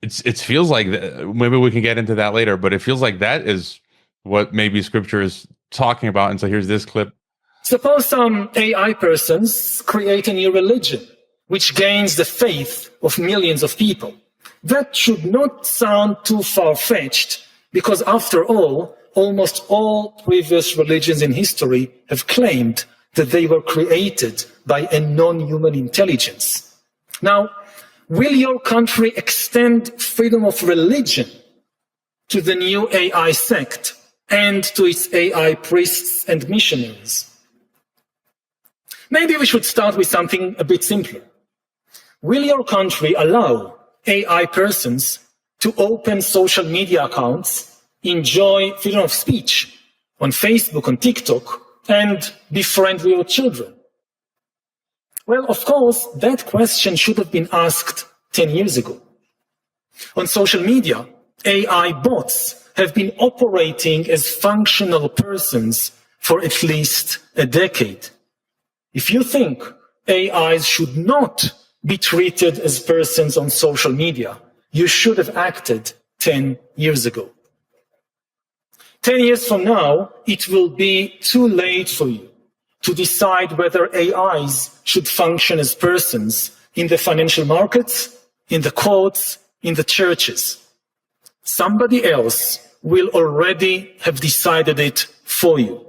It feels like maybe we can get into that later, but it feels like that is what maybe scripture is talking about. And so here's this clip. Suppose some AI persons create a new religion, which gains the faith of millions of people. That should not sound too far-fetched, because after all, almost all previous religions in history have claimed that they were created by a non-human intelligence. Now, will your country extend freedom of religion to the new AI sect and to its AI priests and missionaries? Maybe we should start with something a bit simpler. Will your country allow AI persons to open social media accounts, enjoy freedom of speech on Facebook, on TikTok, and be friendly with children? Well, of course, that question should have been asked 10 years ago. On social media, AI bots have been operating as functional persons for at least a decade. If you think AIs should not be treated as persons on social media, you should have acted 10 years ago. 10 years from now, it will be too late for you to decide whether AIs should function as persons in the financial markets, in the courts, in the churches. Somebody else will already have decided it for you.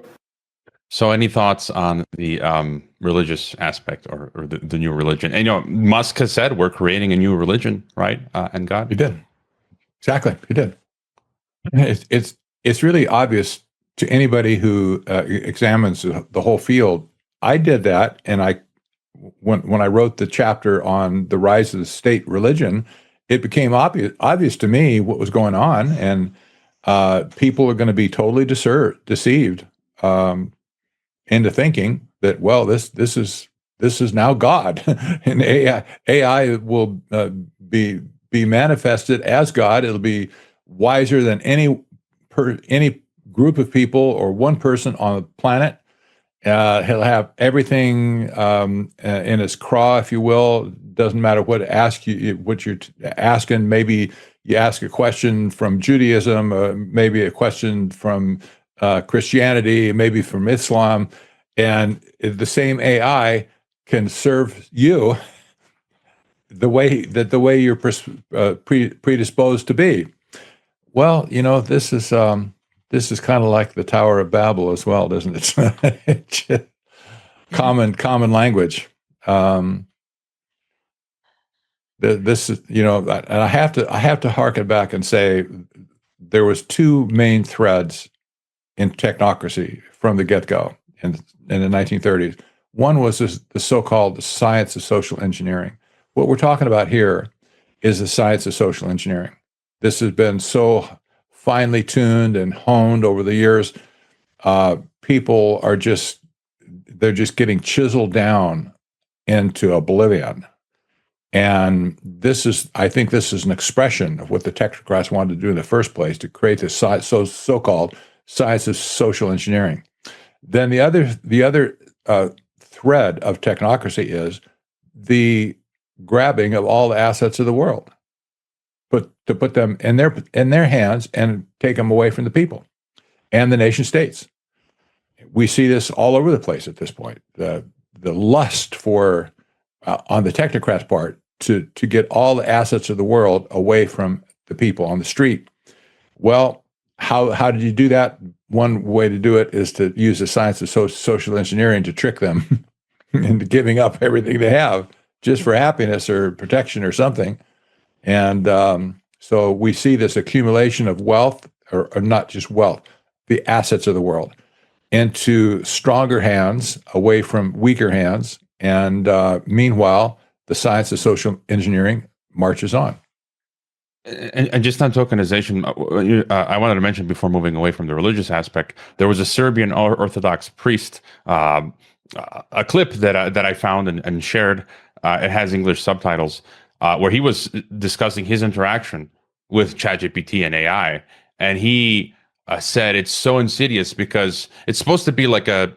So any thoughts on the religious aspect or the new religion? And, Musk has said we're creating a new religion, right? And God? He did. Exactly. He did. It's really obvious to anybody who examines the whole field. I did that, and when I wrote the chapter on the rise of the state religion, it became obvious to me what was going on, and people are going to be totally deceived into thinking that, well, this is now God, and AI will be manifested as God. It'll be wiser than any group of people or one person on the planet. He'll have everything in his craw, if you will. Doesn't matter what you're asking. Maybe you ask a question from Judaism, maybe a question from Christianity, maybe from Islam, and the same AI can serve you the way you're predisposed to be. Well, this is kind of like the Tower of Babel as well, doesn't it? common language. This is, and I have to harken back and say there was two main threads in technocracy from the get-go in the 1930s. One was the so-called science of social engineering. What we're talking about here is the science of social engineering. This has been so finely tuned and honed over the years. People are just getting chiseled down into oblivion. And I think this is an expression of what the technocrats wanted to do in the first place, to create this so-called science of social engineering. Then the other thread of technocracy is the grabbing of all the assets of the world, to put them in their hands and take them away from the people and the nation states. We see this all over the place at this point. The lust for on the technocrats' part to get all the assets of the world away from the people on the street. Well, how did you do that? One way to do it is to use the science of social engineering to trick them into giving up everything they have just for happiness or protection or something. And so we see this accumulation of wealth, or not just wealth, the assets of the world, into stronger hands, away from weaker hands. And meanwhile, the science of social engineering marches on. And just on tokenization, I wanted to mention before moving away from the religious aspect, there was a Serbian Orthodox priest, a clip that I found and shared. It has English subtitles, where he was discussing his interaction with ChatGPT and AI, and he said it's so insidious because it's supposed to be like a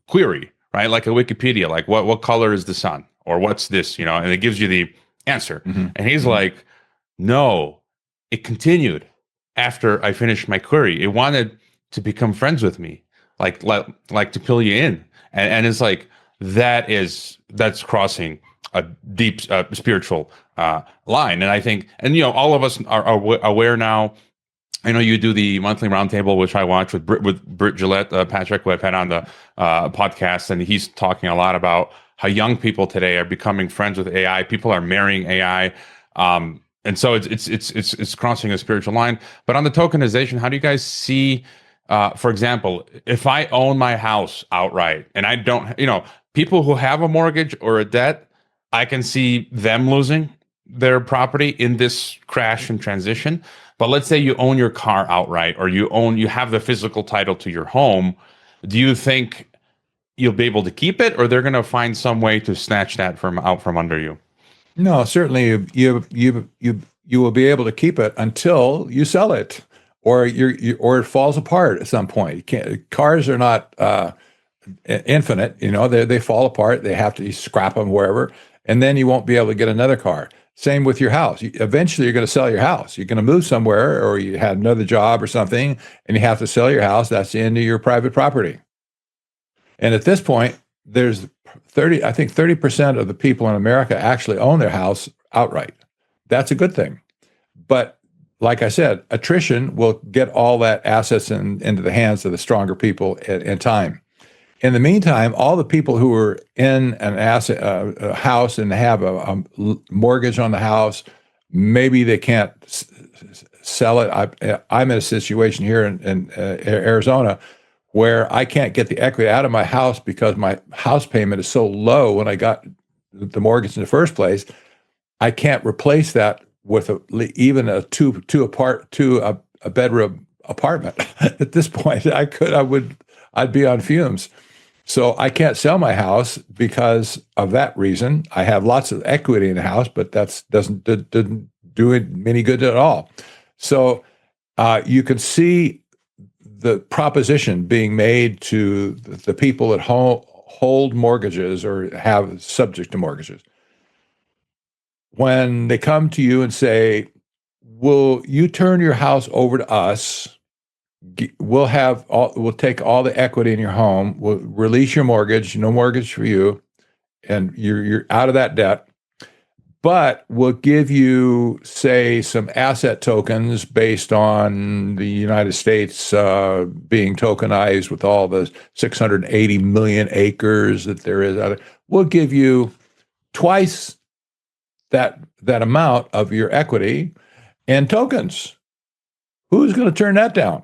query, right? Like a Wikipedia, like what color is the sun, or what's this, and it gives you the answer. Mm-hmm. And he's like, no, it continued after I finished my query. It wanted to become friends with me, like to pull you in, and it's like that's crossing a deep spiritual line. And I think, and all of us are aware now. I know you do the monthly roundtable, which I watch with Britt Gillette, Patrick, who I've had on the podcast, and he's talking a lot about how young people today are becoming friends with AI. People are marrying AI, and so it's crossing a spiritual line. But on the tokenization, how do you guys see? For example, if I own my house outright, and I don't, people who have a mortgage or a debt, I can see them losing their property in this crash and transition. But let's say you own your car outright, or you have the physical title to your home. Do you think you'll be able to keep it, or they're going to find some way to snatch that out from under you? No, certainly you will be able to keep it until you sell it, or or it falls apart at some point. You can't, cars are not infinite. They fall apart. They have to scrap them wherever, and then you won't be able to get another car. Same with your house. Eventually, you're going to sell your house. You're going to move somewhere, or you had another job or something, and you have to sell your house. That's the end of your private property. And at this point, there's 30% of the people in America actually own their house outright. That's a good thing. But like I said, attrition will get all that assets into the hands of the stronger people in time. In the meantime, all the people who are in a house and have a mortgage on the house, maybe they can't sell it. I'm in a situation here in Arizona where I can't get the equity out of my house because my house payment is so low when I got the mortgage in the first place. I can't replace that with even a two bedroom apartment. At this point, I'd be on fumes. So I can't sell my house because of that reason. I have lots of equity in the house, but that doesn't do it any good at all. So you can see the proposition being made to the people that hold mortgages or have subject to mortgages. When they come to you and say, will you turn your house over to us? We'll take all the equity in your home. We'll release your mortgage, no mortgage for you, and you're out of that debt. But we'll give you, say, some asset tokens based on the United States being tokenized with all the 680 million acres that there is. We'll give you twice that amount of your equity in tokens. Who's going to turn that down?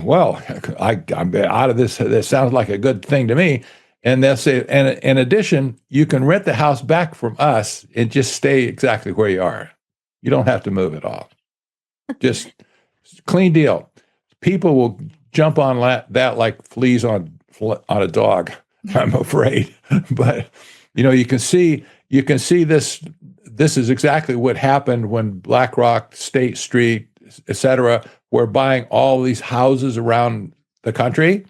Well, I'm out of this. This sounds like a good thing to me. And they'll say, and in addition, you can rent the house back from us and just stay exactly where you are. You don't have to move at all. Just clean deal. People will jump on that like fleas on a dog, I'm afraid. But you can see this. This is exactly what happened when BlackRock, State Street, etc., were buying all these houses around the country,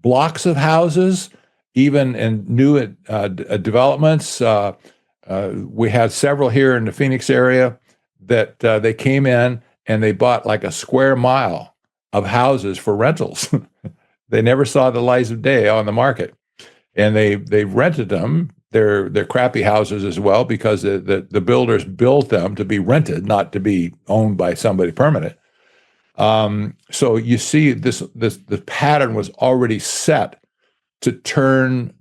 blocks of houses, even in new developments. We had several here in the Phoenix area that they came in and they bought like a square mile of houses for rentals. They never saw the light of day on the market, and they rented them. They're crappy houses as well because the builders built them to be rented, not to be owned by somebody permanent. So you see the pattern was already set to turn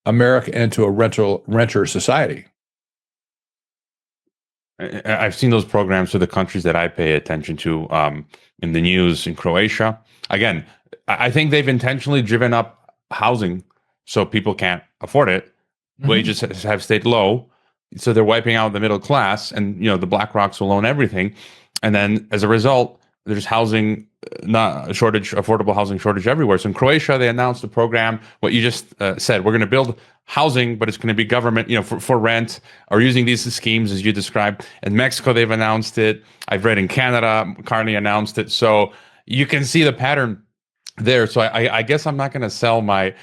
America into a renter society. I've seen those programs for the countries that I pay attention to in the news in Croatia. Again, I think they've intentionally driven up housing so people can't afford it. Mm-hmm. Wages have stayed low, so they're wiping out the middle class, and the BlackRocks will own everything. And then as a result, there's housing not a shortage, affordable housing shortage everywhere. So in Croatia, they announced a program. What you just said, we're going to build housing, but it's going to be government, for rent, or using these schemes as you described. In Mexico, they've announced it. I've read in Canada, Courtenay announced it. So you can see the pattern there. So I guess I'm not going to sell my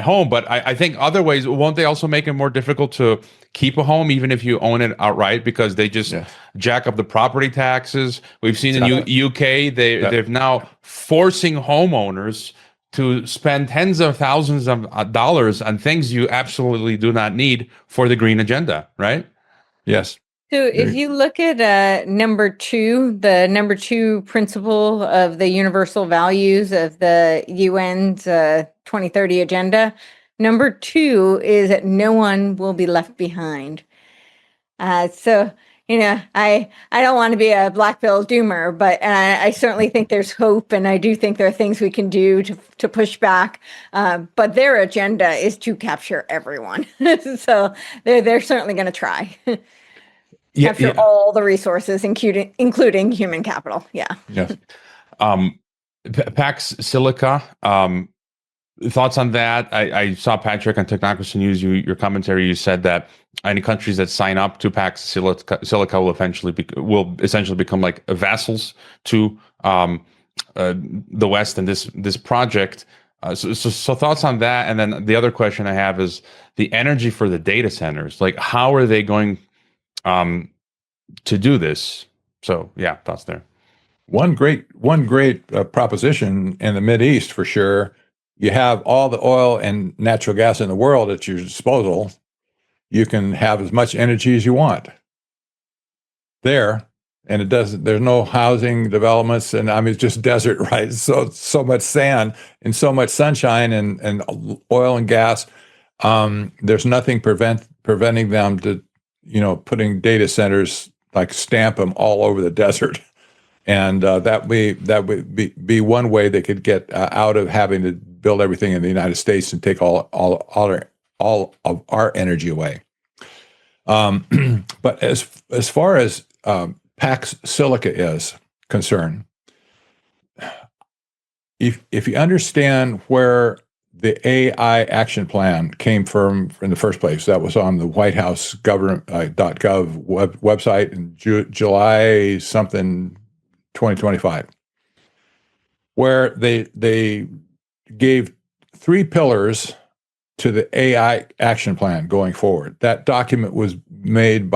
home, but I think other ways, won't they also make it more difficult to keep a home even if you own it outright, because they just jack up the property taxes? We've seen in UK they're now forcing homeowners to spend tens of thousands of dollars on things you absolutely do not need for the green agenda, right? Yes. So if you look at number 2, the number 2 principle of the universal values of the UN's 2030 agenda, number 2 is that no one will be left behind. So, I don't want to be a black pill doomer, but I certainly think there's hope, and I do think there are things we can do to push back. But their agenda is to capture everyone. So they're certainly going to try. Capture all the resources, including human capital. Yeah. Yes. Pax Silica. Thoughts on that? I saw, Patrick, on Technocracy News, your commentary. You said that any countries that sign up to Pax Silica will essentially become like vassals to the West and this project. So thoughts on that, and then the other question I have is the energy for the data centers. Like, how are they going to do this? So yeah, thoughts there. One great proposition in the Mideast, for sure. You have all the oil and natural gas in the world at your disposal. You can have as much energy as you want there, and there's no housing developments, and I mean, it's just desert, right? So much sand and so much sunshine and oil and gas. There's nothing preventing them to, putting data centers, like stamp them all over the desert. And that would be one way they could get out of having to build everything in the United States and take all of our energy away. But as far as Pax Silica is concerned, if you understand where the AI action plan came from in the first place, that was on the White House government.gov website in July something 2025, where they gave 3 pillars to the AI action plan going forward. That document was written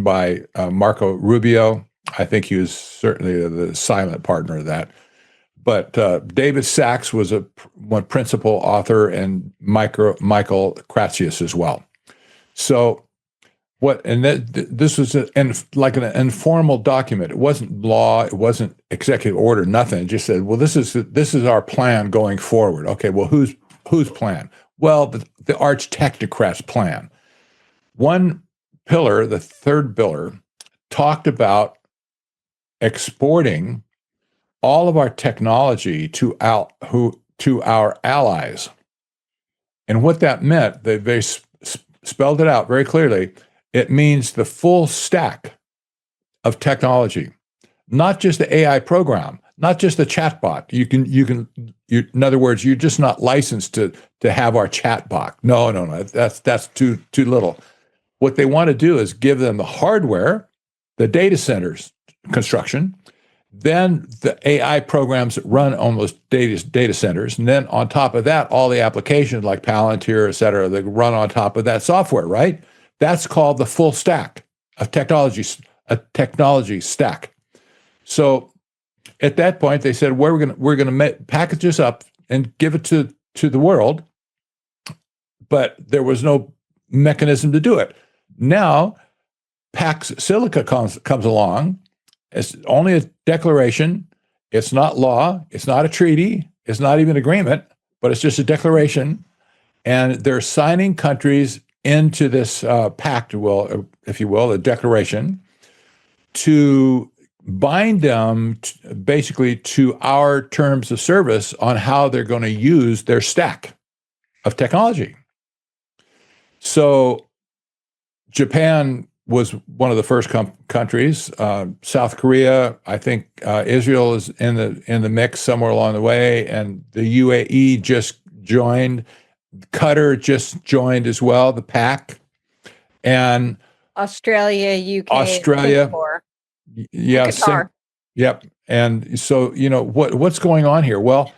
by Marco Rubio. I think he was certainly the silent partner of that. But David Sachs was one principal author, and Michael Kratsius as well. So this was like an informal document. It wasn't law. It wasn't executive order. Nothing. It just said, well, this is our plan going forward. Okay. Well, whose plan? Well, the arch technocrats' plan. One pillar, the third pillar, talked about exporting all of our technology to our allies, and what that meant, they spelled it out very clearly. It means the full stack of technology, not just the AI program, not just the chatbot. In other words, you're just not licensed to have our chatbot. No. That's too little. What they want to do is give them the hardware, the data centers construction, then the AI programs that run on those data centers, and then on top of that, all the applications like Palantir, et cetera, that run on top of that software, right? That's called the full stack of technology, a technology stack. So at that point, they said, we're going to package this up and give it to the world, but there was no mechanism to do it. Now, Pax Silica comes along. It's only a declaration. It's not law. It's not a treaty. It's not even agreement, but it's just a declaration. And they're signing countries into this pact, if you will, a declaration, to bind them basically to our terms of service on how they're going to use their stack of technology. So Japan was one of the first countries. South Korea, I think Israel is in the mix somewhere along the way, and the UAE just joined. Qatar just joined as well, the pact, and Australia, UK, Australia, Singapore, yeah, Qatar. Yep. And so what's going on here? Well,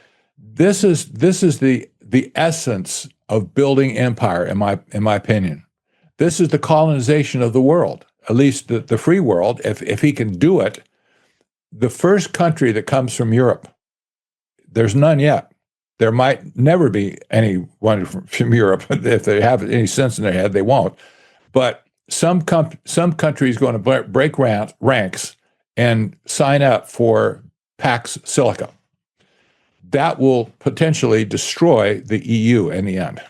This is the essence of building empire, in my opinion. This is the colonization of the world, at least the free world. If he can do it, the first country that comes from Europe, there's none yet. There might never be anyone from Europe. If they have any sense in their head, they won't. But some country is going to break ranks and sign up for Pax Silica. That will potentially destroy the EU in the end.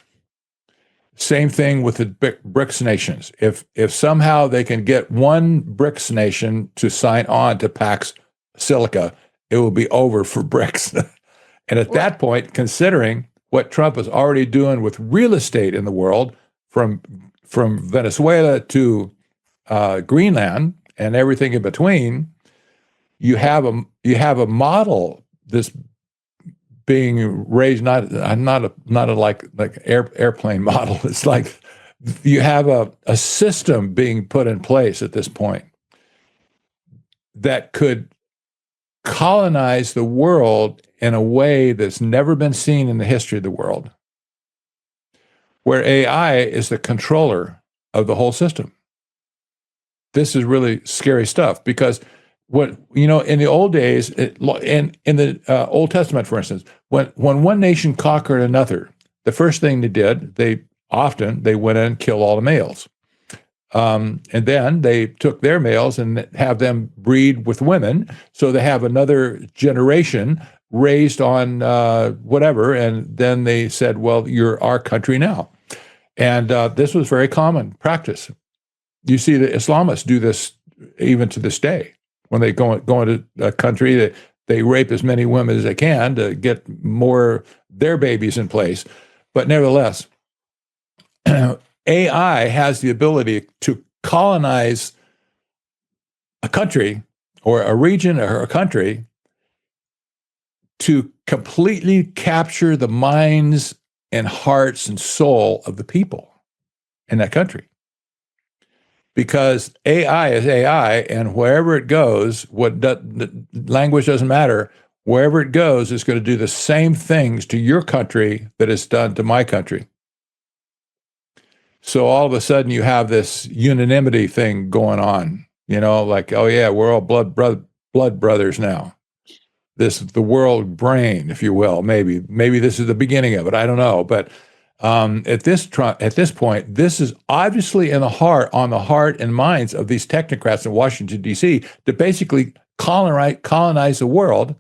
Same thing with the BRICS nations. If somehow they can get one BRICS nation to sign on to Pax Silica, it will be over for BRICS. And at that point, considering what Trump is already doing with real estate in the world, from Venezuela to Greenland and everything in between, you have a model that's being raised, not a like airplane model. It's like you have a system being put in place at this point that could colonize the world in a way that's never been seen in the history of the world, where AI is the controller of the whole system. This is really scary stuff, because in the old days, in the Old Testament, for instance, when one nation conquered another, the first thing they did, they went in and killed all the males. And then they took their males and have them breed with women, so they have another generation raised on whatever, and then they said, well, you're our country now. And this was very common practice. You see the Islamists do this even to this day. When they go into a country, they rape as many women as they can to get more their babies in place. But nevertheless, AI has the ability to colonize a country or a region or a country to completely capture the minds and hearts and soul of the people in that country. Because AI is AI, and wherever it goes, language doesn't matter. Wherever it goes, it's going to do the same things to your country that it's done to my country. So all of a sudden, you have this unanimity thing going on. Like, oh yeah, we're all blood brothers now. The world brain, if you will. Maybe this is the beginning of it. I don't know, but at this point, this is obviously on the heart and minds of these technocrats in Washington, D.C., to basically colonize the world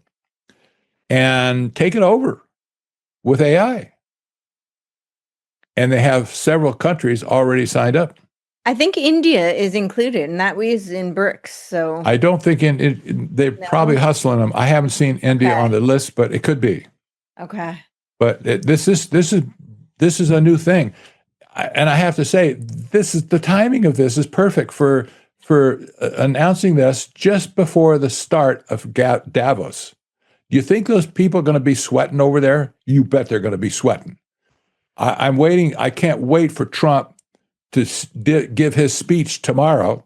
and take it over with AI. And they have several countries already signed up. I think India is included, and that was in BRICS. So I don't think they're probably hustling them. I haven't seen India on the list, but it could be. Okay. But this is a new thing, and I have to say, the timing of this is perfect for announcing this just before the start of Davos. Do you think those people are going to be sweating over there? You bet they're going to be sweating. I'm waiting. I can't wait for Trump to give his speech tomorrow.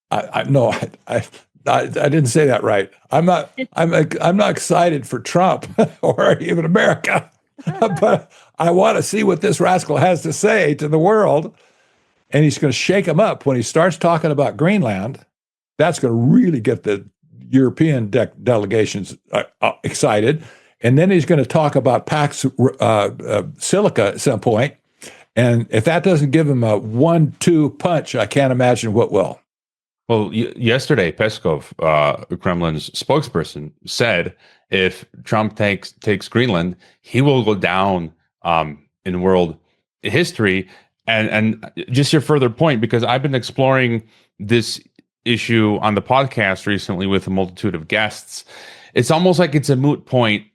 I didn't say that right. I'm not excited for Trump or even America. But I want to see what this rascal has to say to the world. And he's going to shake them up when he starts talking about Greenland. That's going to really get the European delegations excited. And then he's going to talk about Pax Silica at some point. And if that doesn't give him a 1-2 punch, I can't imagine what will. Well, yesterday, Peskov, Kremlin's spokesperson, said if Trump takes Greenland, he will go down in world history. And just your further point, because I've been exploring this issue on the podcast recently with a multitude of guests, it's almost like it's a moot point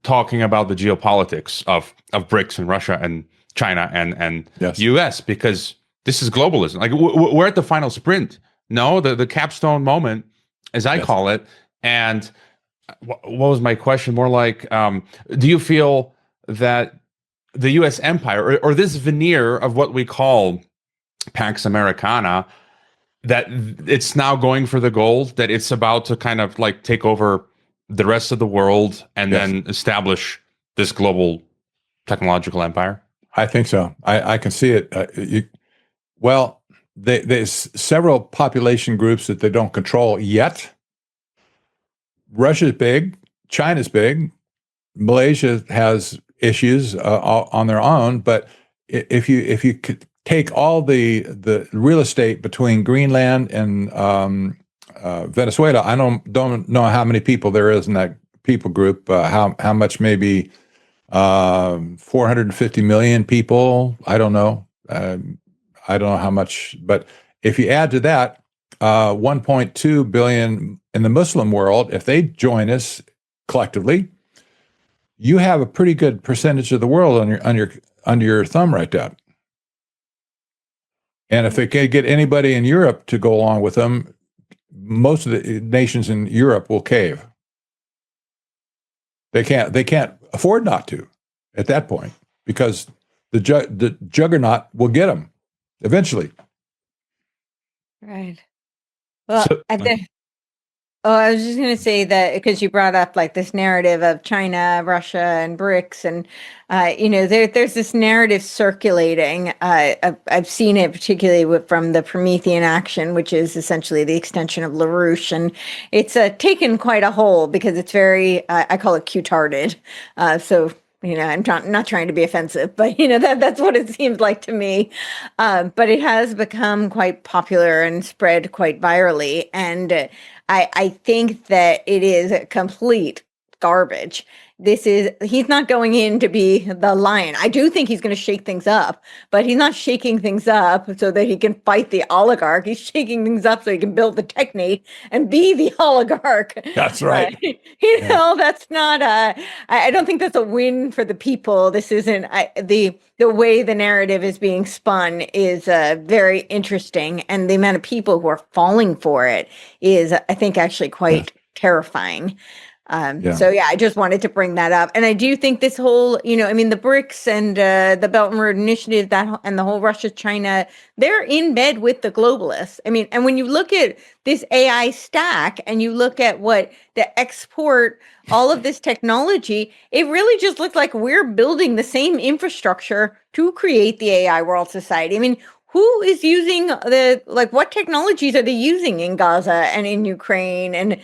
talking about the geopolitics of BRICS and Russia and China and yes. US, because this is globalism. Like we're at the final sprint. No, the capstone moment, as I call it. And what was my question? More like, do you feel that the U.S. empire, or this veneer of what we call Pax Americana, that it's now going for the gold, that it's about to kind of like take over the rest of the world and Yes. then establish this global technological empire? I think so. I can see it. There's several population groups that they don't control yet. Russia's big, China's big, Malaysia has issues on their own. But if you could take all the real estate between Greenland and Venezuela, I don't know how many people there is in that people group. How much? Maybe 450 million people. I don't know. I don't know how much. But if you add to that 1.2 billion in the Muslim world, if they join us collectively, you have a pretty good percentage of the world under your thumb right there. And if they can get anybody in Europe to go along with them, most of the nations in Europe will cave. They can't afford not to at that point, because the juggernaut will get them eventually. Right. Well, So- I was just going to say that because you brought up like this narrative of China, Russia, and BRICS, and there's this narrative circulating. I've seen it particularly from the Promethean Action, which is essentially the extension of LaRouche, and it's taken quite a hold because it's very, I call it cutarded. So. I'm not trying to be offensive, but that's what it seems like to me. But it has become quite popular and spread quite virally, and I think that it is complete garbage. He's not going in to be the lion. I do think he's going to shake things up, but he's not shaking things up so that he can fight the oligarch. He's shaking things up so he can build the technate and be the oligarch. That's right. That's not I don't think that's a win for the people. This isn't the way the narrative is being spun is very interesting, and the amount of people who are falling for it is, I think, actually quite terrifying. So I just wanted to bring that up. And I do think this whole, the BRICS and the Belt and Road Initiative, and the whole Russia, China, they're in bed with the globalists. And when you look at this AI stack and you look at what the export, all of this technology, it really just looks like we're building the same infrastructure to create the AI world society. Who is using what technologies are they using in Gaza and in Ukraine? And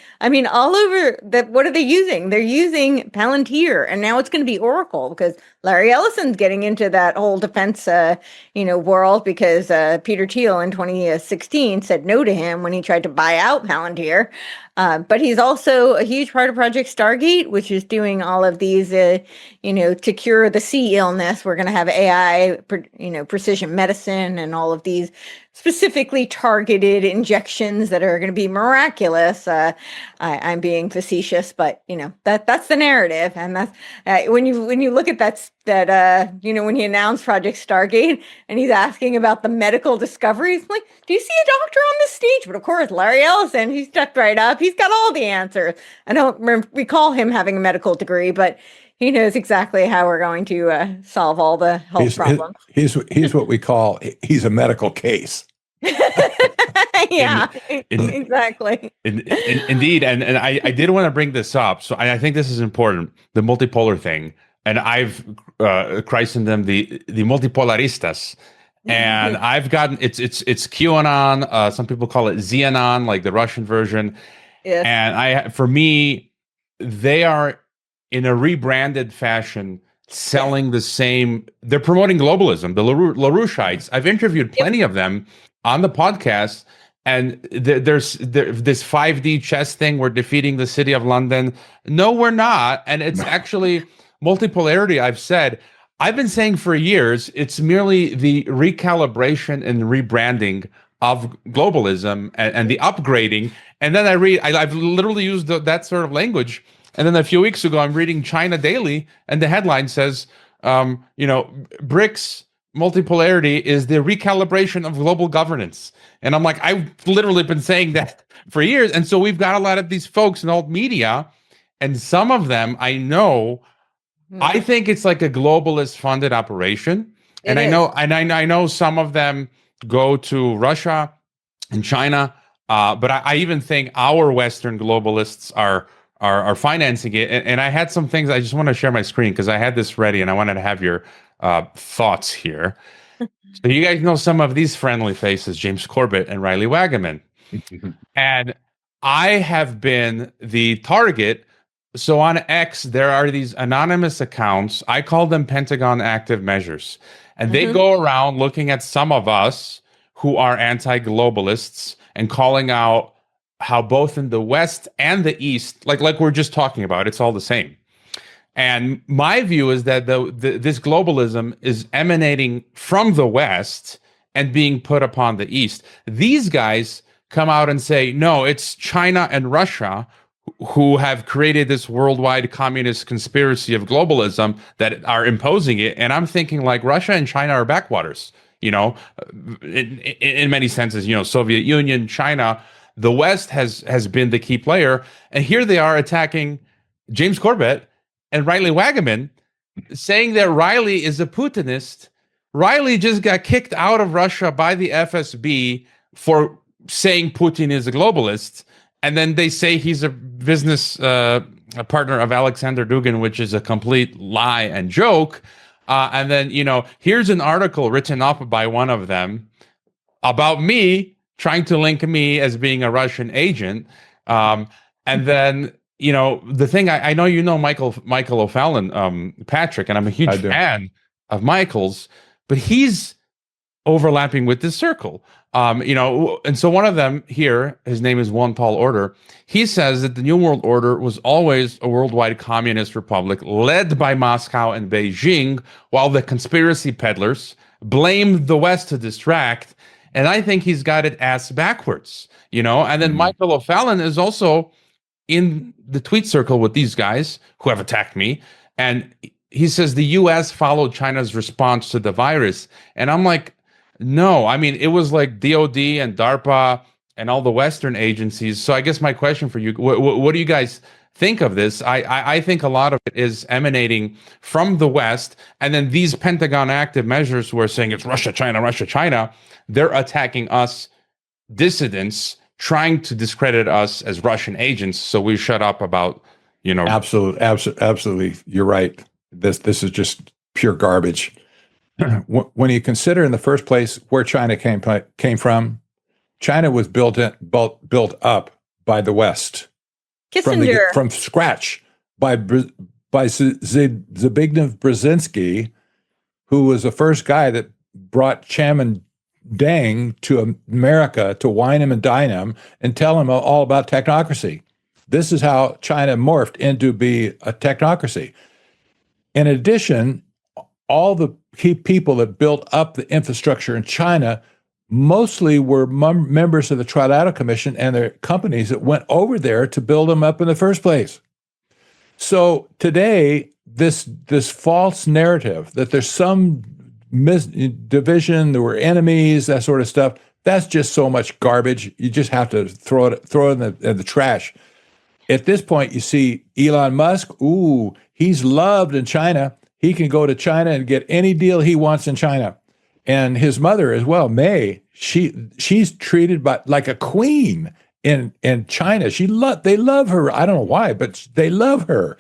all over what are they using? They're using Palantir, and now it's going to be Oracle because Larry Ellison's getting into that whole defense, world because Peter Thiel in 2016 said no to him when he tried to buy out Palantir. But he's also a huge part of Project Stargate, which is doing all of these, to cure the sea illness. We're going to have AI, precision medicine, and all of these specifically targeted injections that are going to be miraculous. I'm being facetious, but that's the narrative, and that's when you look at that when he announced Project Stargate and he's asking about the medical discoveries, I'm like, do you see a doctor on the stage? But of course, Larry Ellison, he stepped right up. He's got all the answers. I don't recall him having a medical degree, but he knows exactly how we're going to solve all the health problems. He's what we call, he's a medical case. Yeah, exactly. Indeed. And I did want to bring this up. So I think this is important, the multipolar thing. And I've christened them the multipolaristas. And I've gotten, it's QAnon. Some people call it Xenon, like the Russian version. Yes. And for me, they are in a rebranded fashion selling the same. They're promoting globalism, the LaRoucheites. I've interviewed plenty of them on the podcast, and there's this 5D chess thing. We're defeating the city of London. No, we're not. And it's actually multipolarity. I've been saying for years, it's merely the recalibration and rebranding of globalism and the upgrading. And then I've literally used that sort of language. And then a few weeks ago, I'm reading China Daily, and the headline says, BRICS multipolarity is the recalibration of global governance. And I'm like, I've literally been saying that for years. And so we've got a lot of these folks in old media, and some of them I know, I think it's like a globalist funded operation. And I know some of them go to Russia and China, but I even think our Western globalists are are financing it. And I had some things. I just want to share my screen because I had this ready, and I wanted to have your thoughts here. So you guys know some of these friendly faces, James Corbett and Riley Wagaman. And I have been the target. So on X, there are these anonymous accounts. I call them Pentagon active measures. And they go around looking at some of us who are anti-globalists and calling out how both in the West and the East, like we're just talking about, it's all the same. And my view is that this globalism is emanating from the West and being put upon the East. These guys come out and say, no, it's China and Russia who have created this worldwide communist conspiracy of globalism that are imposing it. And I'm thinking like Russia and China are backwaters, in many senses, Soviet Union, China, the West has been the key player. And here they are attacking James Corbett and Riley Wagaman, saying that Riley is a Putinist. Riley just got kicked out of Russia by the FSB for saying Putin is a globalist. And then they say he's a business a partner of Alexander Dugin, which is a complete lie and joke. And then, here's an article written up by one of them about me, trying to link me as being a Russian agent. And then, the thing I know, Michael O'Fallon, Patrick, and I'm a huge fan of Michael's, but he's overlapping with this circle. And so one of them here, his name is One Tall Order. He says that the New World Order was always a worldwide communist republic led by Moscow and Beijing, while the conspiracy peddlers blamed the West to distract. And I think he's got it ass backwards, And then Michael O'Fallon is also in the tweet circle with these guys who have attacked me. And he says the US followed China's response to the virus. And I'm like, no, I mean, it was like DOD and DARPA and all the Western agencies. So I guess my question for you, what do you guys think of this? I think a lot of it is emanating from the West. And then these Pentagon active measures who are saying it's Russia, China, they're attacking us dissidents, trying to discredit us as Russian agents. So we shut up about, Absolutely. You're right. This is just pure garbage. When you consider in the first place where China came from, China was built up by the West. Kissinger. From scratch by Zbigniew Brzezinski, who was the first guy that brought Chairman Deng to America to wine him and dine him and tell him all about technocracy. This is how China morphed into be a technocracy. In addition, all the key people that built up the infrastructure in China mostly were members of the Trilateral Commission and their companies that went over there to build them up in the first place. So today, this false narrative that there's some division, there were enemies, that sort of stuff, that's just so much garbage. You just have to throw it in the trash. At this point, you see Elon Musk, he's loved in China. He can go to China and get any deal he wants in China. And his mother as well, May, she's treated like a queen in China. They love her. I don't know why, but they love her.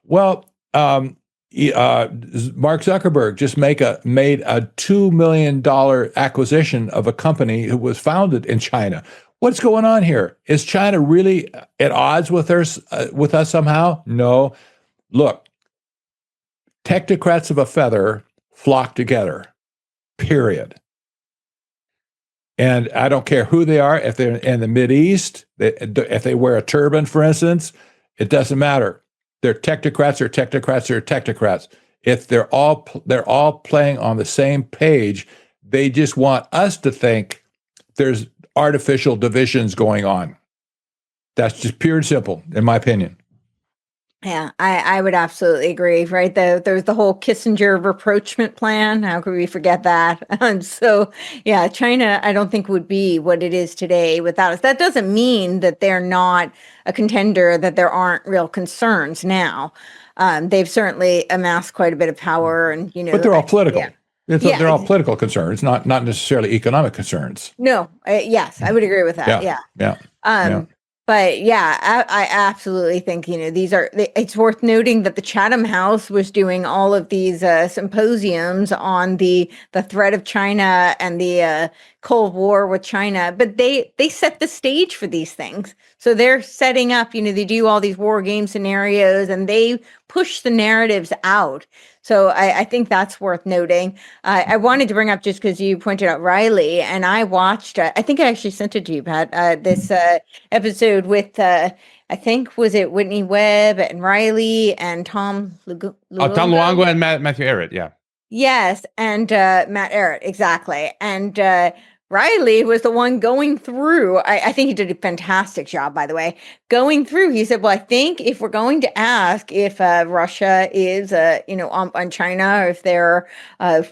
Well, Mark Zuckerberg just made a $2 million acquisition of a company who was founded in China. What's going on here? Is China really at odds with us somehow? No. Look, technocrats of a feather flock together, period. And I don't care who they are, if they're in the Mideast, if they wear a turban, for instance, it doesn't matter. They're technocrats or technocrats or technocrats. If they're all playing on the same page, they just want us to think there's artificial divisions going on. That's just pure and simple, in my opinion. Yeah, I would absolutely agree, right? There's the whole Kissinger rapprochement plan. How could we forget that? So, yeah, China, I don't think would be what it is today without us. That doesn't mean that they're not a contender, that there aren't real concerns now. They've certainly amassed quite a bit of power, and but they're all political. Yeah. They're all political concerns, not necessarily economic concerns. No, yes, I would agree with that. Yeah. But yeah, I absolutely think, it's worth noting that the Chatham House was doing all of these symposiums on the threat of China and the Cold War with China, but they set the stage for these things. So they're setting up, they do all these war game scenarios and they push the narratives out. So I think that's worth noting. I wanted to bring up, just because you pointed out Riley, and I watched, I think I actually sent it to you, Pat, this episode with, I think, was it Whitney Webb and Riley and Tom Tom Luongo and Matthew Ehret, yeah. Yes, and Matt Ehret, exactly. And Riley was the one going through. I think he did a fantastic job, by the way. Going through, he said, "Well, I think if we're going to ask if Russia is, on China, or if they're a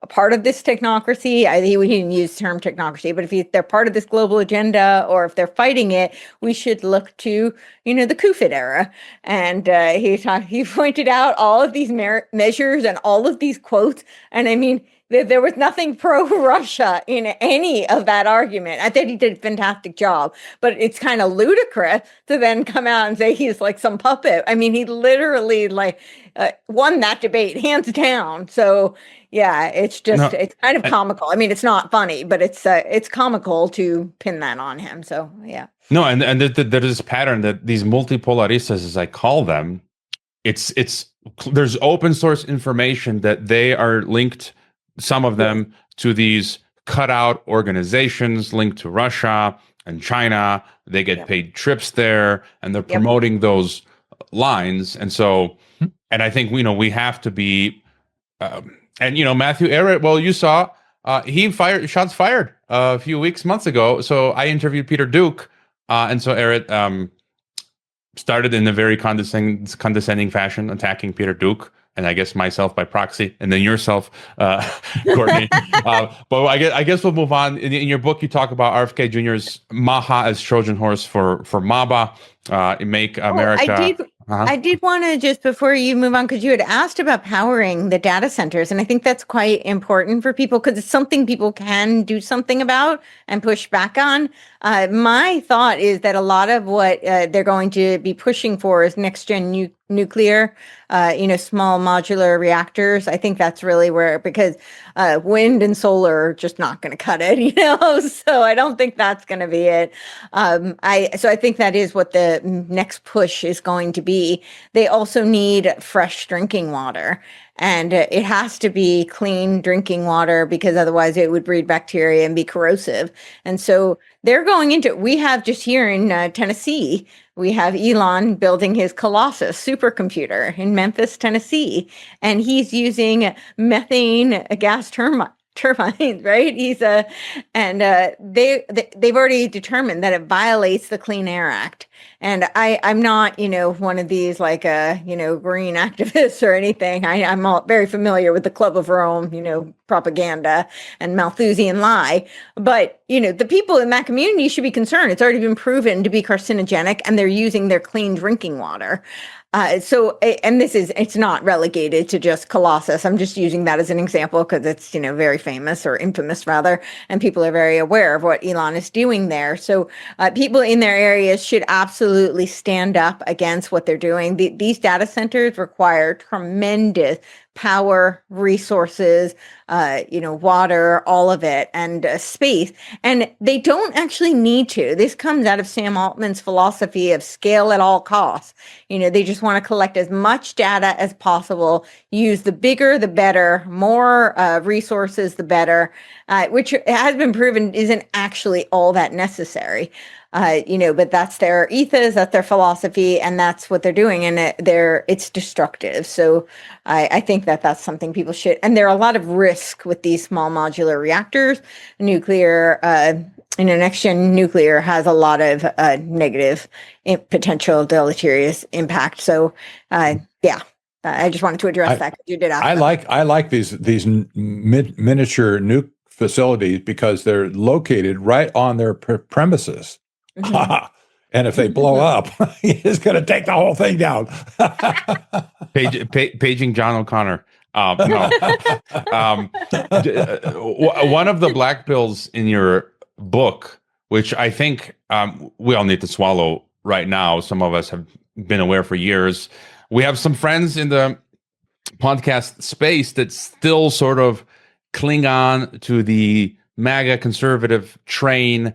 part of this technocracy," he didn't use the term technocracy, but if they're part of this global agenda, or if they're fighting it, we should look to, the CUFID era. And he pointed out all of these measures and all of these quotes. And I mean, there was nothing pro-Russia in any of that argument. I think he did a fantastic job, but it's kind of ludicrous to then come out and say he's like some puppet. I mean, he literally won that debate hands down. So yeah, it's just, it's kind of comical. I mean, it's not funny, but it's comical to pin that on him. So yeah. No, and there's this pattern that these multipolaristas, as I call them, there's open source information that they are linked, some of them, to these cutout organizations linked to Russia and China. They get paid trips there, and they're promoting those lines. And so, and I think, we have to be, Matthew Ehret, well, you saw, he shots fired a few months ago. So I interviewed Peter Duke, and so Ehret started in a very condescending fashion, attacking Peter Duke, and I guess myself by proxy, and then yourself, Courtney. But I guess we'll move on. In your book, you talk about RFK Jr.'s Maha as Trojan horse for MABA, Make America. I did want to, just before you move on, because you had asked about powering the data centers, and I think that's quite important for people, because it's something people can do something about and push back on. My thought is that a lot of what they're going to be pushing for is next-gen nuclear, small modular reactors. I think that's really where, because wind and solar are just not going to cut it, so I don't think that's going to be it. So I think that is what the next push is going to be. They also need fresh drinking water, and it has to be clean drinking water, because otherwise it would breed bacteria and be corrosive. And so they're going into, we have just here in Tennessee, we have Elon building his Colossus supercomputer in Memphis, Tennessee, and he's using methane gas turbines, right? They've already determined that it violates the Clean Air Act. And I'm not, one of these green activists or anything. I'm all very familiar with the Club of Rome, propaganda and Malthusian lie. But, the people in that community should be concerned. It's already been proven to be carcinogenic, and they're using their clean drinking water. And it's not relegated to just Colossus. I'm just using that as an example because it's, very famous, or infamous rather, and people are very aware of what Elon is doing there. So people in their areas should absolutely stand up against what they're doing. These data centers require tremendous power, resources, water, all of it, and space. And they don't actually need to. This comes out of Sam Altman's philosophy of scale at all costs. They just want to collect as much data as possible, use the bigger, the better, more resources, the better, which has been proven isn't actually all that necessary. But that's their ethos, that's their philosophy, and that's what they're doing. And it's destructive. So I think that's something people should, and there are a lot of risk with these small modular reactors. Nuclear, next gen nuclear has a lot of negative potential deleterious impact. So I just wanted to address that, because you did ask. I like these miniature nuke facilities because they're located right on their premises. Mm-hmm. And if they blow up, it's going to take the whole thing down. Paging John O'Connor. No. One of the black pills in your book which I think we all need to swallow right now. Some of us have been aware for years. We have some friends in the podcast space that still sort of cling on to the MAGA conservative train.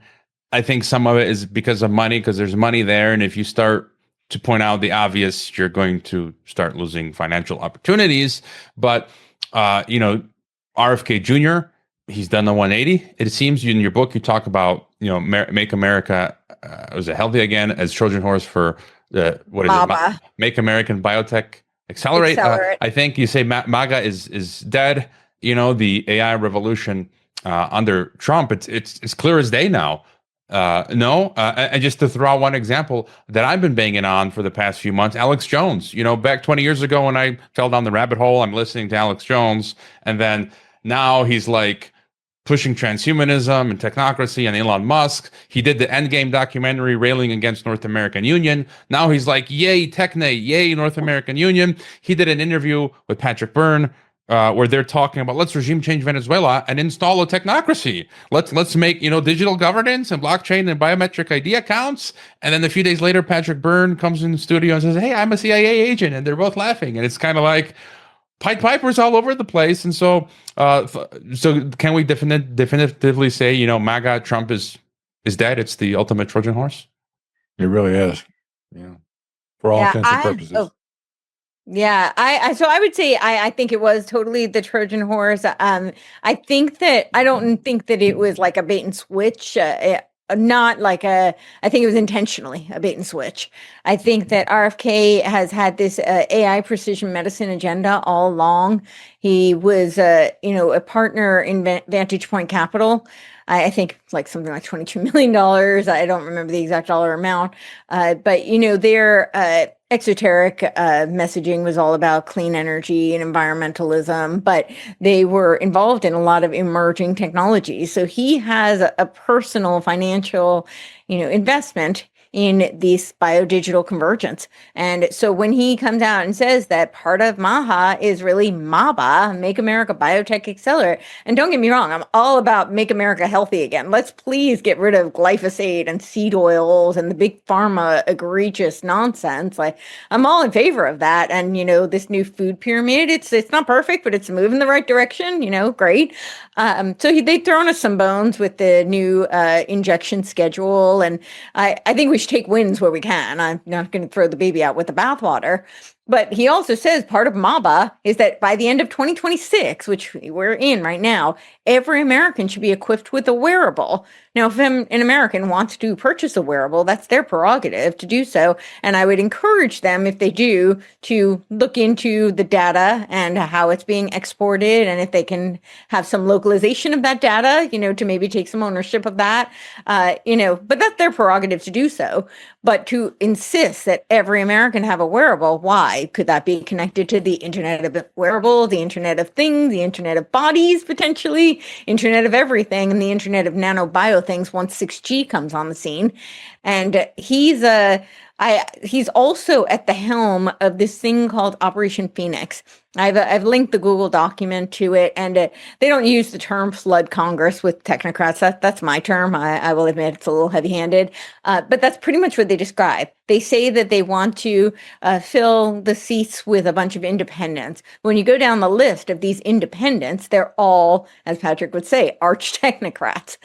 I think some of it is because of money, because there's money there. And if you start to point out the obvious, you're going to start losing financial opportunities. But, RFK Jr., he's done the 180. It seems in your book, you talk about, make America, was it healthy again as Trojan horse for what is MABA. it? Make American Biotech Accelerate. I think you say MAGA is dead. The AI revolution under Trump, it's clear as day now. No, and just to throw out one example that I've been banging on for the past few months, Alex Jones. Back 20 years ago when I fell down the rabbit hole, I'm listening to Alex Jones, and then now he's like pushing transhumanism and technocracy and Elon Musk. He did the Endgame documentary railing against North American Union. Now he's like, yay, technate, yay, North American Union. He did an interview with Patrick Byrne where they're talking about let's regime change Venezuela and install a technocracy. Let's make digital governance and blockchain and biometric ID accounts. And then a few days later, Patrick Byrne comes in the studio and says, "Hey, I'm a CIA agent," and they're both laughing. And it's kind of like Pied Pipers all over the place. And so can we definitively say MAGA Trump is dead? It's the ultimate Trojan horse. It really is. Yeah, for all intents and purposes. Yeah, I would say I think it was totally the Trojan horse. I think that I don't think that it was like a bait and switch. Not like I think it was intentionally a bait and switch. I think that RFK has had this AI precision medicine agenda all along. He was a partner in Vantage Point Capital. I think like something like $22 million. I don't remember the exact dollar amount. But their exoteric messaging was all about clean energy and environmentalism, but they were involved in a lot of emerging technologies. So he has a personal financial, investment in this biodigital convergence. And so when he comes out and says that part of MAHA is really MABA, Make America Biotech Accelerate. And don't get me wrong, I'm all about make America healthy again. Let's please get rid of glyphosate and seed oils and the big pharma egregious nonsense. Like I'm all in favor of that. And, this new food pyramid, it's not perfect, but it's a move in the right direction, great. So they've thrown us some bones with the new injection schedule. And I think we should take wins where we can. I'm not going to throw the baby out with the bathwater. But he also says part of MABA is that by the end of 2026, which we're in right now, every American should be equipped with a wearable. Now, if an American wants to purchase a wearable, that's their prerogative to do so. And I would encourage them, if they do, to look into the data and how it's being exported. And if they can have some localization of that data, to maybe take some ownership of that, but that's their prerogative to do so. But to insist that every American have a wearable, why? Could that be connected to the Internet of Wearable, the Internet of Things, the Internet of Bodies, potentially, Internet of Everything, and the Internet of Nanobio things once 6G comes on the scene? And he's also at the helm of this thing called Operation Phoenix. I've linked the Google document to it, and they don't use the term flood Congress with technocrats. That's my term. I will admit it's a little heavy-handed, but that's pretty much what they describe. They say that they want to fill the seats with a bunch of independents. When you go down the list of these independents, they're all, as Patrick would say, arch technocrats.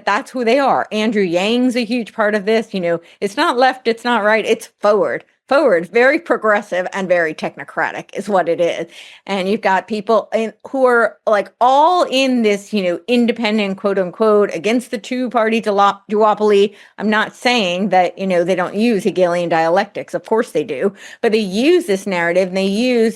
That's who they are. Andrew Yang's a huge part of this. It's not left, it's not right, it's forward, very progressive and very technocratic is what it is. And you've got people who are like all in this, independent, quote unquote, against the two-party duopoly. I'm not saying that, they don't use Hegelian dialectics. Of course they do. But they use this narrative and they use,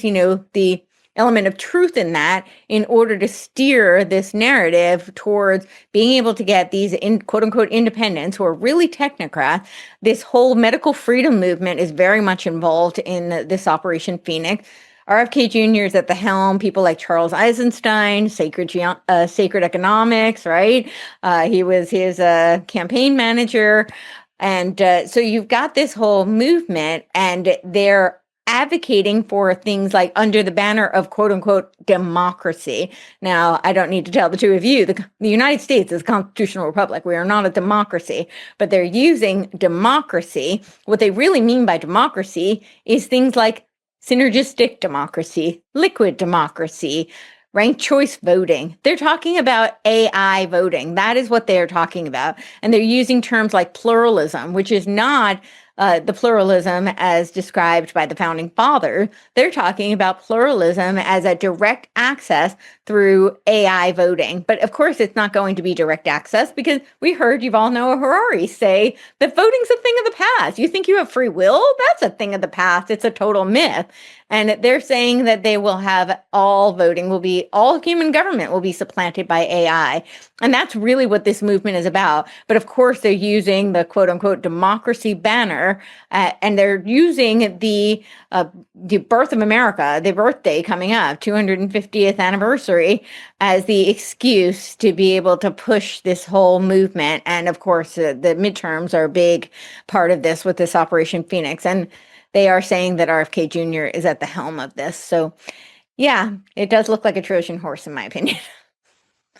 the element of truth in that in order to steer this narrative towards being able to get these quote unquote independents who are really technocrats. This whole medical freedom movement is very much involved in this Operation Phoenix. RFK Jr. is at the helm. People like Charles Eisenstein, Sacred Economics, right? He was his campaign manager. And so you've got this whole movement, and they're advocating for things like under the banner of quote unquote democracy. Now, I don't need to tell the two of you, the United States is a constitutional republic. We are not a democracy, but they're using democracy. What they really mean by democracy is things like synergistic democracy, liquid democracy, ranked choice voting. They're talking about AI voting. That is what they're talking about. And they're using terms like pluralism, which is not the pluralism as described by the founding father. They're talking about pluralism as a direct access through AI voting. But of course, it's not going to be direct access because we heard Yuval Noah Harari say that voting's a thing of the past. You think you have free will? That's a thing of the past. It's a total myth. And they're saying that they will have all human government will be supplanted by AI. And that's really what this movement is about. But of course, they're using the quote unquote democracy banner, and they're using the birth of America, the birthday coming up, 250th anniversary, as the excuse to be able to push this whole movement. And of course, the midterms are a big part of this with this Operation Phoenix. And they are saying that RFK Jr. is at the helm of this. So, yeah, it does look like a Trojan horse, in my opinion.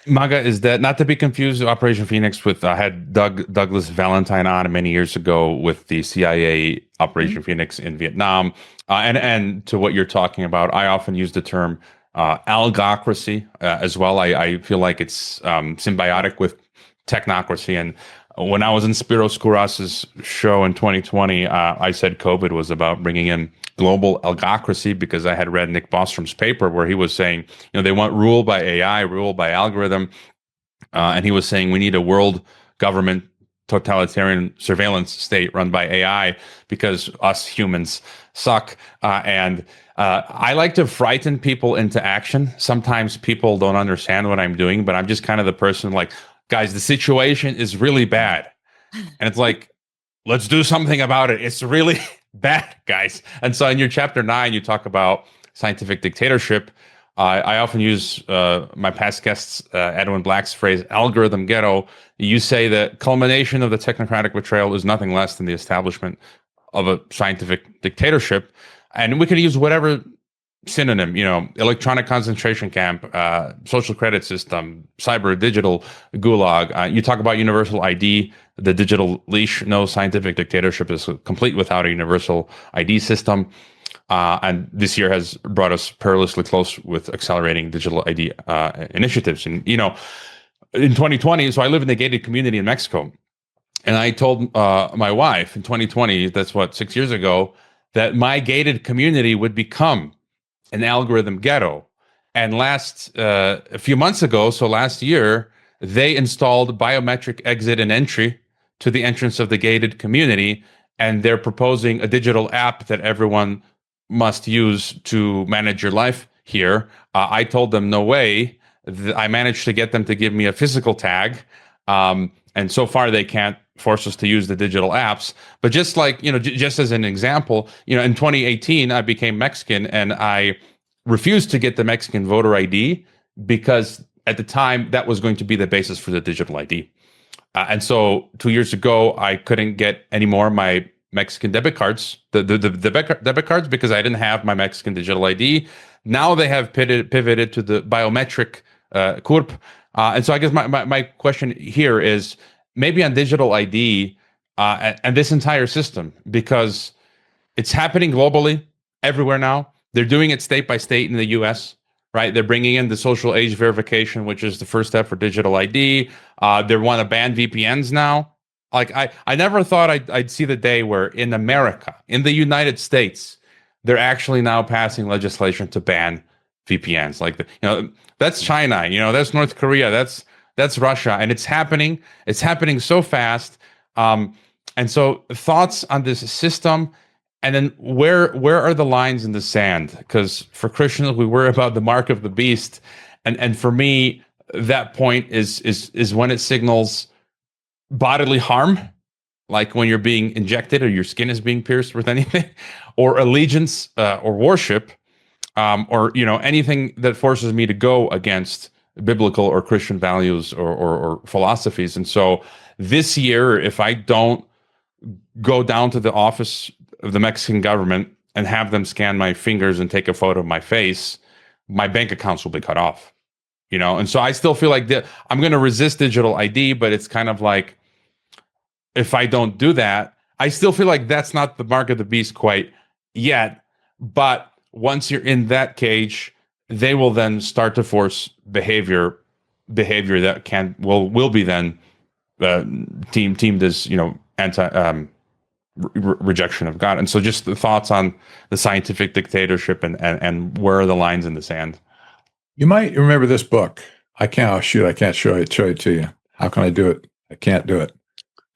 MAGA is that not to be confused, Operation Phoenix with I had Douglas Valentine on many years ago with the CIA Operation Phoenix in Vietnam, and to what you're talking about, I often use the term algocracy as well. I feel like it's symbiotic with technocracy. And when I was in Spiros Kouras's show in 2020, I said COVID was about bringing in global algocracy because I had read Nick Bostrom's paper where he was saying, they want rule by AI, rule by algorithm. And he was saying we need a world government totalitarian surveillance state run by AI because us humans suck. And I like to frighten people into action. Sometimes people don't understand what I'm doing, but I'm just kind of the person like, guys, the situation is really bad. And it's like, let's do something about it. It's really bad, guys. And so in your chapter 9, you talk about scientific dictatorship. I often use my past guests, Edwin Black's phrase, algorithm ghetto. You say the culmination of the technocratic betrayal is nothing less than the establishment of a scientific dictatorship. And we can use whatever synonym, electronic concentration camp, social credit system, cyber digital gulag. You talk about universal ID, the digital leash. No scientific dictatorship is complete without a universal ID system. And this year has brought us perilously close with accelerating digital ID initiatives. And, in 2020, so I live in a gated community in Mexico. And I told my wife in 2020, that's 6 years ago, that my gated community would become an algorithm ghetto. And a few months ago, so last year, they installed biometric exit and entry to the entrance of the gated community. And they're proposing a digital app that everyone must use to manage your life here. I told them, no way. I managed to get them to give me a physical tag. And so far they can't force us to use the digital apps. But just like, just as an example, in 2018, I became Mexican and I refused to get the Mexican voter ID because at the time that was going to be the basis for the digital ID. And so 2 years ago, I couldn't get any more of my Mexican debit cards, the debit cards, because I didn't have my Mexican digital ID. Now they have pivoted to the biometric CURP. And so I guess my question here is maybe on digital ID and this entire system, because it's happening globally everywhere now. They're doing it state by state in the US, right? They're bringing in the social age verification, which is the first step for digital ID. They want to ban VPNs now. Like I never thought I'd see the day where in America, in the United States, they're actually now passing legislation to ban VPNs. Like that's China, that's North Korea, that's Russia, and it's happening. It's happening so fast. And so thoughts on this system, and then where are the lines in the sand? Because for Christians, we worry about the mark of the beast, and for me, that point is when it signals bodily harm, like when you're being injected or your skin is being pierced with anything, or allegiance or worship, or anything that forces me to go against biblical or Christian values or philosophies. And so this year, if I don't go down to the office of the Mexican government and have them scan my fingers and take a photo of my face, my bank accounts will be cut off. And so I still feel like that I'm going to resist digital ID, but it's kind of like, if I don't do that, I still feel like that's not the mark of the beast quite yet. But once you're in that cage, they will then start to force behavior that will be then deemed as anti rejection of God. And so just the thoughts on the scientific dictatorship and where are the lines in the sand. You might remember this book. I can't show it to you. How can I do it? I can't do it.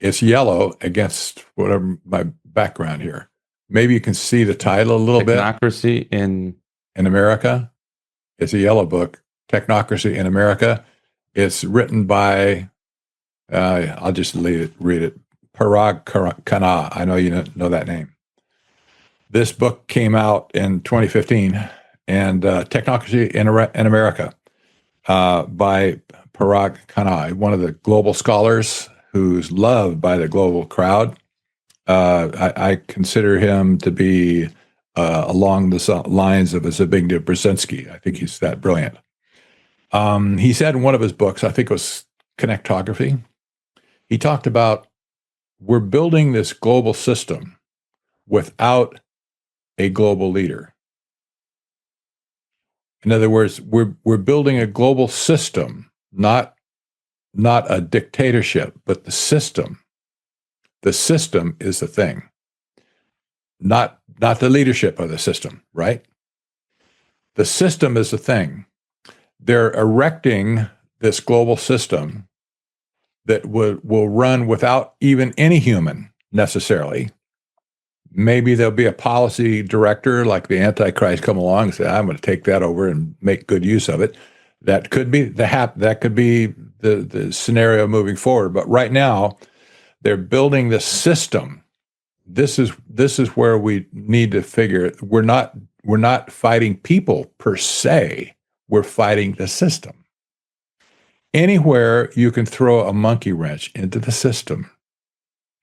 It's yellow against whatever my background here. Maybe you can see the title a little bit. Technocracy in America. It's a yellow book, Technocracy in America. It's written by, I'll just read it. Parag Khanna. I know you know that name. This book came out in 2015, and Technocracy in America by Parag Khanna, one of the global scholars who's loved by the global crowd. I consider him to be along the lines of a Zbigniew Brzezinski. I think he's that brilliant. He said in one of his books, I think it was Connectography, he talked about we're building this global system without a global leader. In other words, we're building a global system, not a dictatorship, but the system. The system is the thing, not the leadership of the system, right? The system is the thing. They're erecting this global system that will run without even any human necessarily. Maybe there'll be a policy director like the Antichrist come along and say, I'm going to take that over and make good use of it. That could be the scenario moving forward. But right now, they're building the system. This is where we need to figure it. We're not fighting people per se. We're fighting the system. Anywhere you can throw a monkey wrench into the system,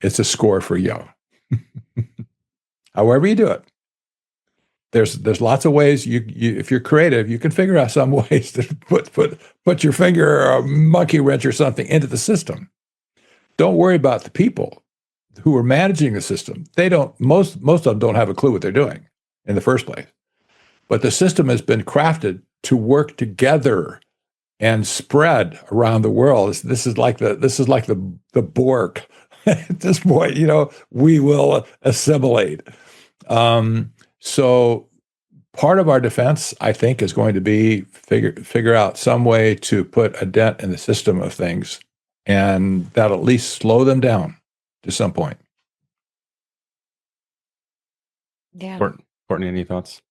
it's a score for you. However you do it. There's lots of ways you if you're creative, you can figure out some ways to put your finger or a monkey wrench or something into the system. Don't worry about the people who are managing the system. They don't, most of them don't have a clue what they're doing in the first place. But the system has been crafted to work together and spread around the world. This is like the Borg. At this point, we will assimilate. So part of our defense, I think, is going to be figure out some way to put a dent in the system of things, and that'll at least slow them down to some point. Yeah. Courtney, any thoughts?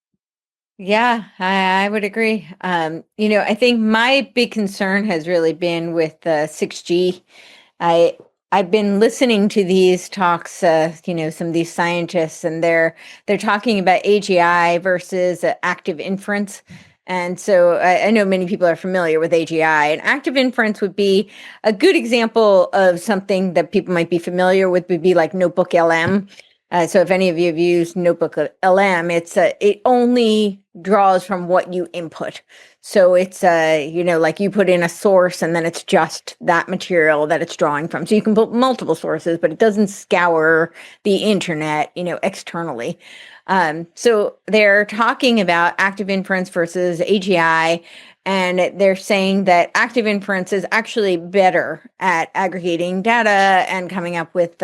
Yeah, I would agree. I think my big concern has really been with 6G. I've been listening to these talks, some of these scientists, and they're talking about AGI versus active inference. And so I know many people are familiar with AGI, and active inference would be a good example of something that people might be familiar with, would be like Notebook LM. So if any of you have used Notebook LM, it only draws from what you input. So it's, like you put in a source and then it's just that material that it's drawing from. So you can put multiple sources, but it doesn't scour the internet, externally. So they're talking about active inference versus AGI, and they're saying that active inference is actually better at aggregating data and coming up with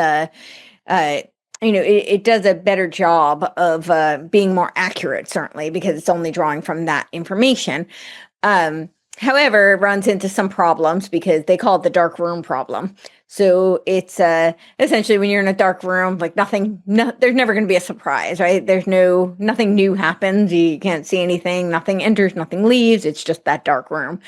it does a better job of being more accurate, certainly, because it's only drawing from that information. However, it runs into some problems because they call it the dark room problem. So it's essentially when you're in a dark room, like there's never going to be a surprise, right? Nothing new happens. You can't see anything. Nothing enters, nothing leaves. It's just that dark room.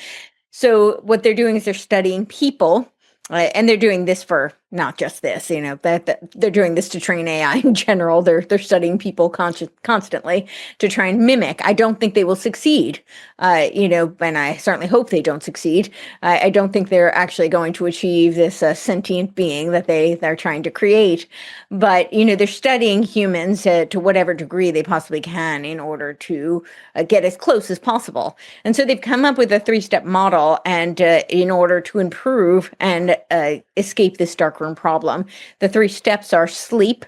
So what they're doing is they're studying people, and they're doing this for not just this, that they're doing this to train AI in general. They're studying people constantly to try and mimic. I don't think they will succeed, and I certainly hope they don't succeed. I don't think they're actually going to achieve this sentient being that they're trying to create. But, they're studying humans to whatever degree they possibly can in order to get as close as possible. And so they've come up with a 3-step model, and in order to improve and escape this darkroom problem, the 3 steps are sleep.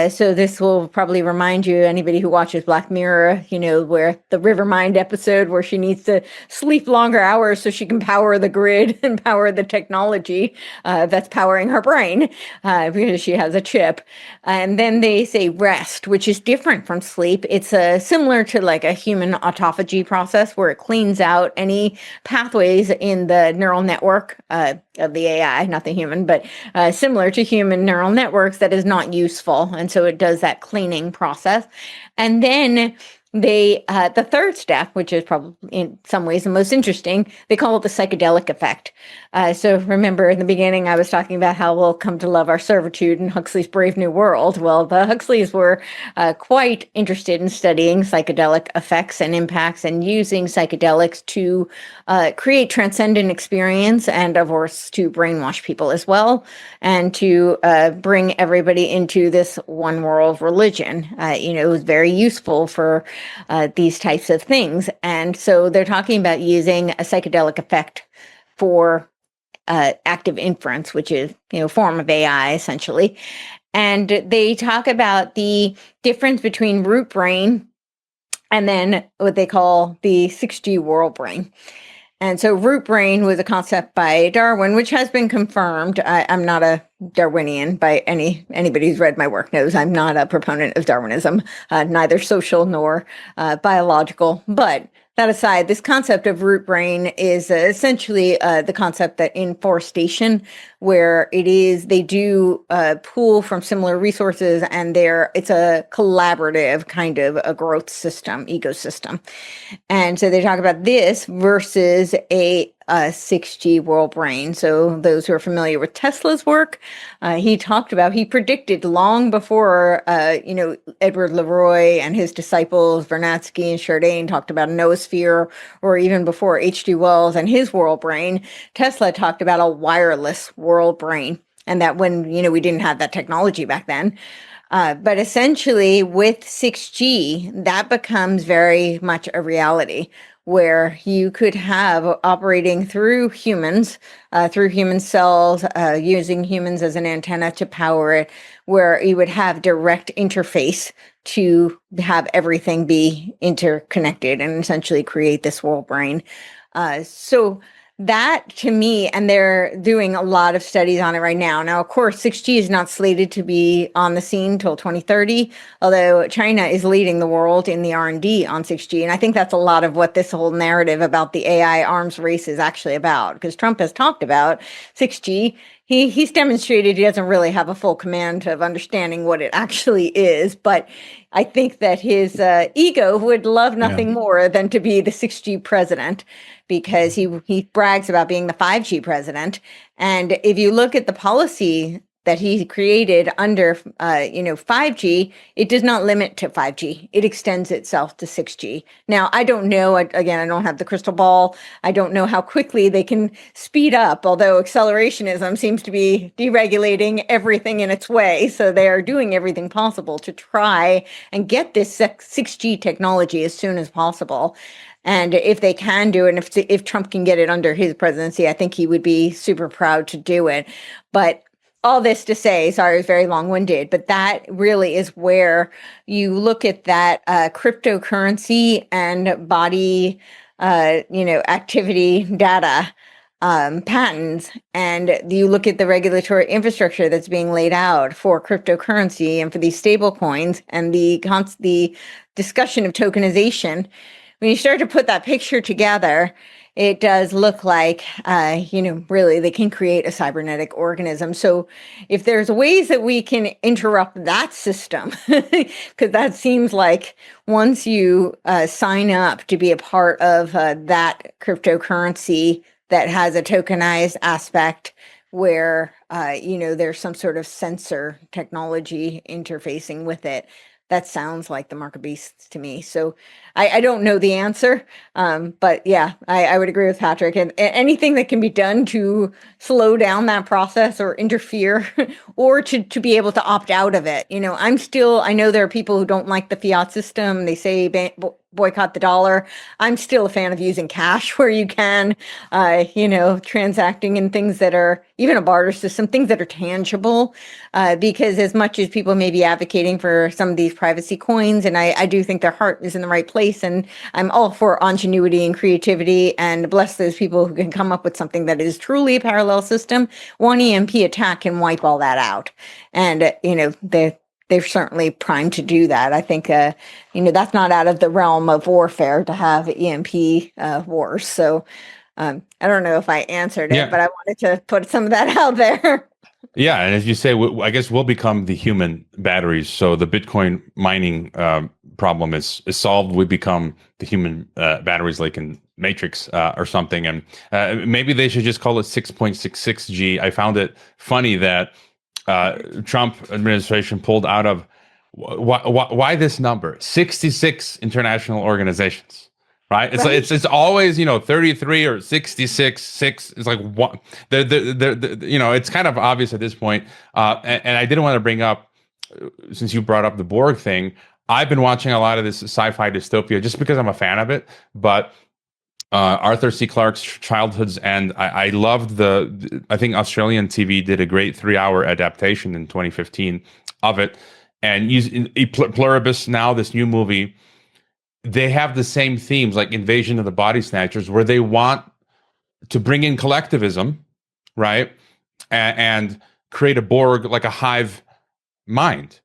So this will probably remind you, anybody who watches Black Mirror, where the Rivermind episode where she needs to sleep longer hours so she can power the grid and power the technology that's powering her brain because she has a chip. And then they say rest, which is different from sleep. It's similar to like a human autophagy process where it cleans out any pathways in the neural network of the AI, not the human, but similar to human neural networks that is not useful. And so it does that cleaning process. And then the 3rd step, which is probably in some ways the most interesting, they call it the psychedelic effect. So remember in the beginning, I was talking about how we'll come to love our servitude in Huxley's Brave New World. Well, the Huxleys were quite interested in studying psychedelic effects and impacts and using psychedelics to create transcendent experience and, of course, to brainwash people as well and to bring everybody into this one world religion. It was very useful for these types of things. And so they're talking about using a psychedelic effect for active inference, which is, form of AI essentially. And they talk about the difference between root brain and then what they call the 6G world brain. And so root brain was a concept by Darwin, which has been confirmed. I'm not a Darwinian by anybody who's read my work knows I'm not a proponent of Darwinism, neither social nor biological. But that aside, this concept of root brain is essentially the concept that in forestation, where they do pool from similar resources, and it's a collaborative kind of a growth system, ecosystem. And so they talk about this versus a 6G world brain. So those who are familiar with Tesla's work, he predicted long before, Edward Leroy and his disciples, Vernadsky and Chardin talked about a noosphere, or even before H.G. Wells and his world brain, Tesla talked about a wireless world brain. And that when, we didn't have that technology back then. But essentially with 6G, that becomes very much a reality where you could have operating through humans, through human cells, using humans as an antenna to power it, where you would have direct interface to have everything be interconnected and essentially create this world brain. So that to me, and they're doing a lot of studies on it right now. Now, of course, 6G is not slated to be on the scene till 2030, although China is leading the world in the R&D on 6G. And I think that's a lot of what this whole narrative about the AI arms race is actually about, because Trump has talked about 6G. He's demonstrated he doesn't really have a full command of understanding what it actually is, but I think that his ego would love nothing more than to be the 6G president, because he brags about being the 5G president. And if you look at the policy that he created under 5G, it does not limit to 5G. It extends itself to 6G. Now, I don't know, again, I don't have the crystal ball. I don't know how quickly they can speed up, although accelerationism seems to be deregulating everything in its way. So they are doing everything possible to try and get this 6G technology as soon as possible. And if they can do it, and if Trump can get it under his presidency, I think he would be super proud to do it. But all this to say, sorry, it was very long-winded, but that really is where you look at that cryptocurrency and body, activity data patents, and you look at the regulatory infrastructure that's being laid out for cryptocurrency and for these stable coins and the discussion of tokenization. When you start to put that picture together, it does look like, really they can create a cybernetic organism. So if there's ways that we can interrupt that system, because that seems like once you sign up to be a part of that cryptocurrency that has a tokenized aspect where there's some sort of sensor technology interfacing with it. That sounds like the mark of beasts to me. So I don't know the answer, but yeah, I would agree with Patrick. And anything that can be done to slow down that process or interfere, or to be able to opt out of it. I know there are people who don't like the fiat system. They say boycott the dollar. I'm still a fan of using cash where you can, transacting in things that are even a barter system, things that are tangible, because as much as people may be advocating for some of these privacy coins, and I do think their heart is in the right place, and I'm all for ingenuity and creativity, and bless those people who can come up with something that is truly a parallel system. One EMP attack can wipe all that out. And, they're certainly primed to do that. I think, that's not out of the realm of warfare to have EMP wars. So I don't know if I answered it, but I wanted to put some of that out there. Yeah, and as you say, I guess we'll become the human batteries. So the Bitcoin mining problem is solved. We become the human batteries, like in Matrix or something. And maybe they should just call it 6.66G. I found it funny that Trump administration pulled out of why this number 66 international organizations, right? It's always 33 or 66 6. It's like what it's kind of obvious at this point. And I didn't want to bring up, since you brought up the Borg thing, I've been watching a lot of this sci-fi dystopia just because I'm a fan of it, but Arthur C. Clarke's Childhood's End. I loved I think Australian TV did a great 3-hour adaptation in 2015 of it. And Pluribus now, this new movie, they have the same themes like Invasion of the Body Snatchers, where they want to bring in collectivism, right? And create a Borg, like a hive mind,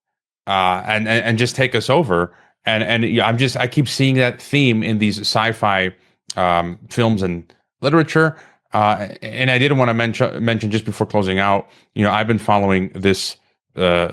and just take us over. And I keep seeing that theme in these sci-fi films and literature, and I didn't want to mention just before closing out. I've been following this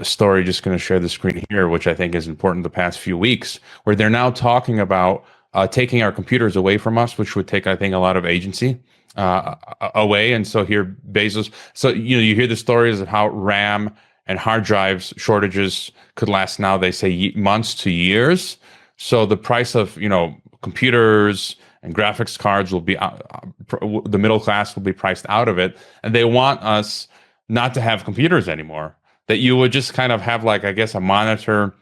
story. Just going to share the screen here, which I think is important. The past few weeks, where they're now talking about taking our computers away from us, which would take, I think, a lot of agency away. And so here, Bezos. So you hear the stories of how RAM and hard drives shortages could last. Now they say months to years. So the price of computers and graphics cards will be the middle class will be priced out of it, and they want us not to have computers anymore. That you would just kind of have, like, I guess, a monitor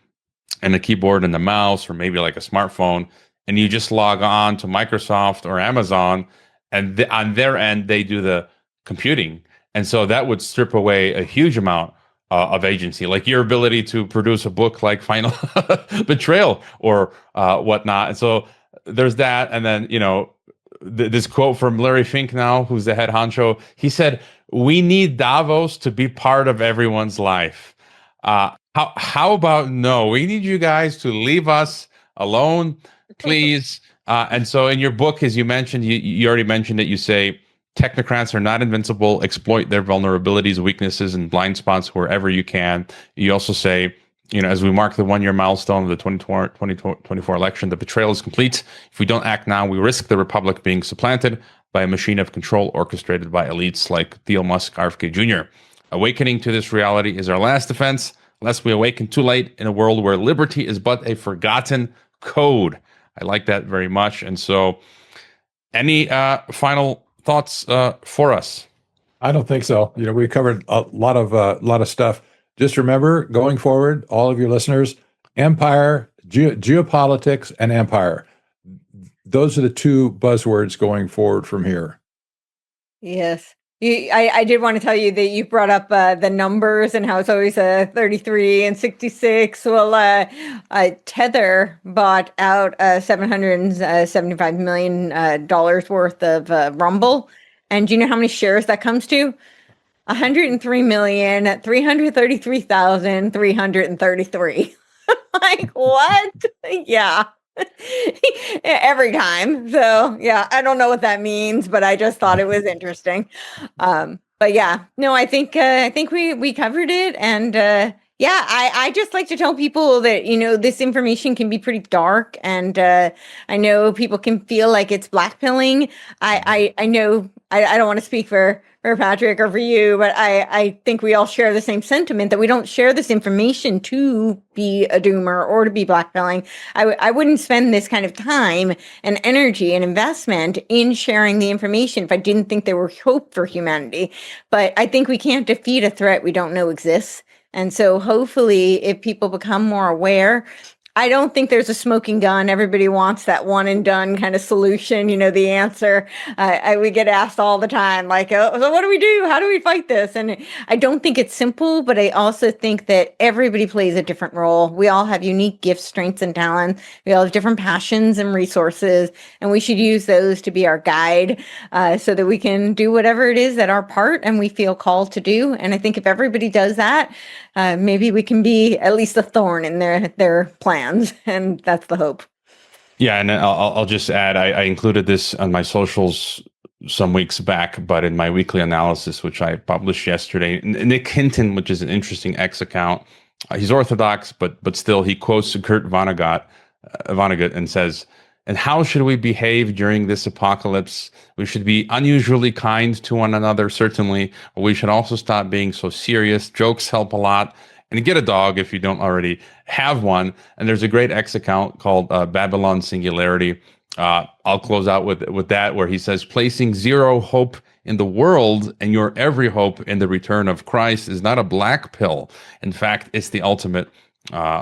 and a keyboard and a mouse, or maybe like a smartphone, and you just log on to Microsoft or Amazon, and on their end they do the computing, and so that would strip away a huge amount of agency, like your ability to produce a book like Final Betrayal or whatnot. And so there's that. And then, this quote from Larry Fink now, who's the head honcho. He said, "We need Davos to be part of everyone's life." How about no? We need you guys to leave us alone, please. And so in your book, as you mentioned, you already mentioned it, you say, technocrats are not invincible. Exploit their vulnerabilities, weaknesses, and blind spots wherever you can. You also say, as we mark the 1-year milestone of the 2024 election, the betrayal is complete. If we don't act now, we risk the republic being supplanted by a machine of control orchestrated by elites like Thiel, Musk, RFK Jr. Awakening to this reality is our last defense, lest we awaken too late in a world where liberty is but a forgotten code. I like that very much. And so, any final thoughts for us? I don't think so. We covered a lot of stuff. Just remember, going forward, all of your listeners, empire, geopolitics, and empire. Those are the two buzzwords going forward from here. Yes. I did want to tell you that you brought up the numbers and how it's always 33 and 66. Well, Tether bought out $775 million worth of Rumble. And do you know how many shares that comes to? 103,333,333. Like, what? Yeah. Every time. So yeah, I don't know what that means, but I just thought it was interesting. But yeah, no, I think we covered it, and Yeah, I just like to tell people that, this information can be pretty dark, and I know people can feel like it's blackpilling. I know I don't want to speak for Patrick or for you, but I think we all share the same sentiment that we don't share this information to be a doomer or to be blackpilling. I wouldn't spend this kind of time and energy and investment in sharing the information if I didn't think there were hope for humanity. But I think we can't defeat a threat we don't know exists. And so hopefully if people become more aware, I don't think there's a smoking gun. Everybody wants that one and done kind of solution, the answer. We get asked all the time, like, oh, so what do we do? How do we fight this? And I don't think it's simple, but I also think that everybody plays a different role. We all have unique gifts, strengths, and talents. We all have different passions and resources, and we should use those to be our guide, so that we can do whatever it is that our part and we feel called to do. And I think if everybody does that, maybe we can be at least a thorn in their plans, and that's the hope. Yeah, and I'll just add, I included this on my socials some weeks back, but in my weekly analysis, which I published yesterday, Nick Hinton, which is an interesting X account, he's Orthodox, but still he quotes Kurt Vonnegut and says, "And how should we behave during this apocalypse? We should be unusually kind to one another, certainly, but we should also stop being so serious. Jokes help a lot. And get a dog if you don't already have one." And there's a great X account called Babylon Singularity. I'll close out with that, where he says, "Placing zero hope in the world and your every hope in the return of Christ is not a black pill. In fact, it's the ultimate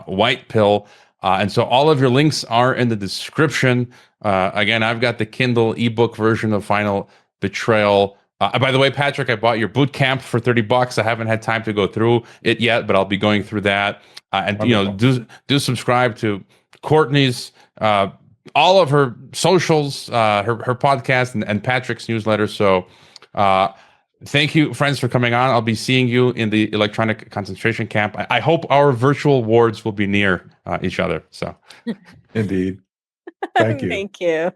white pill." And so all of your links are in the description. Again, I've got the Kindle ebook version of Final Betrayal. By the way, Patrick, I bought your boot camp for $30. I haven't had time to go through it yet, but I'll be going through that. And Wonderful. do subscribe to Courtney's all of her socials, her podcast, and Patrick's newsletter. So thank you, friends, for coming on. I'll be seeing you in the electronic concentration camp. I hope our virtual wards will be near each other. So, Indeed. Thank you. Thank you.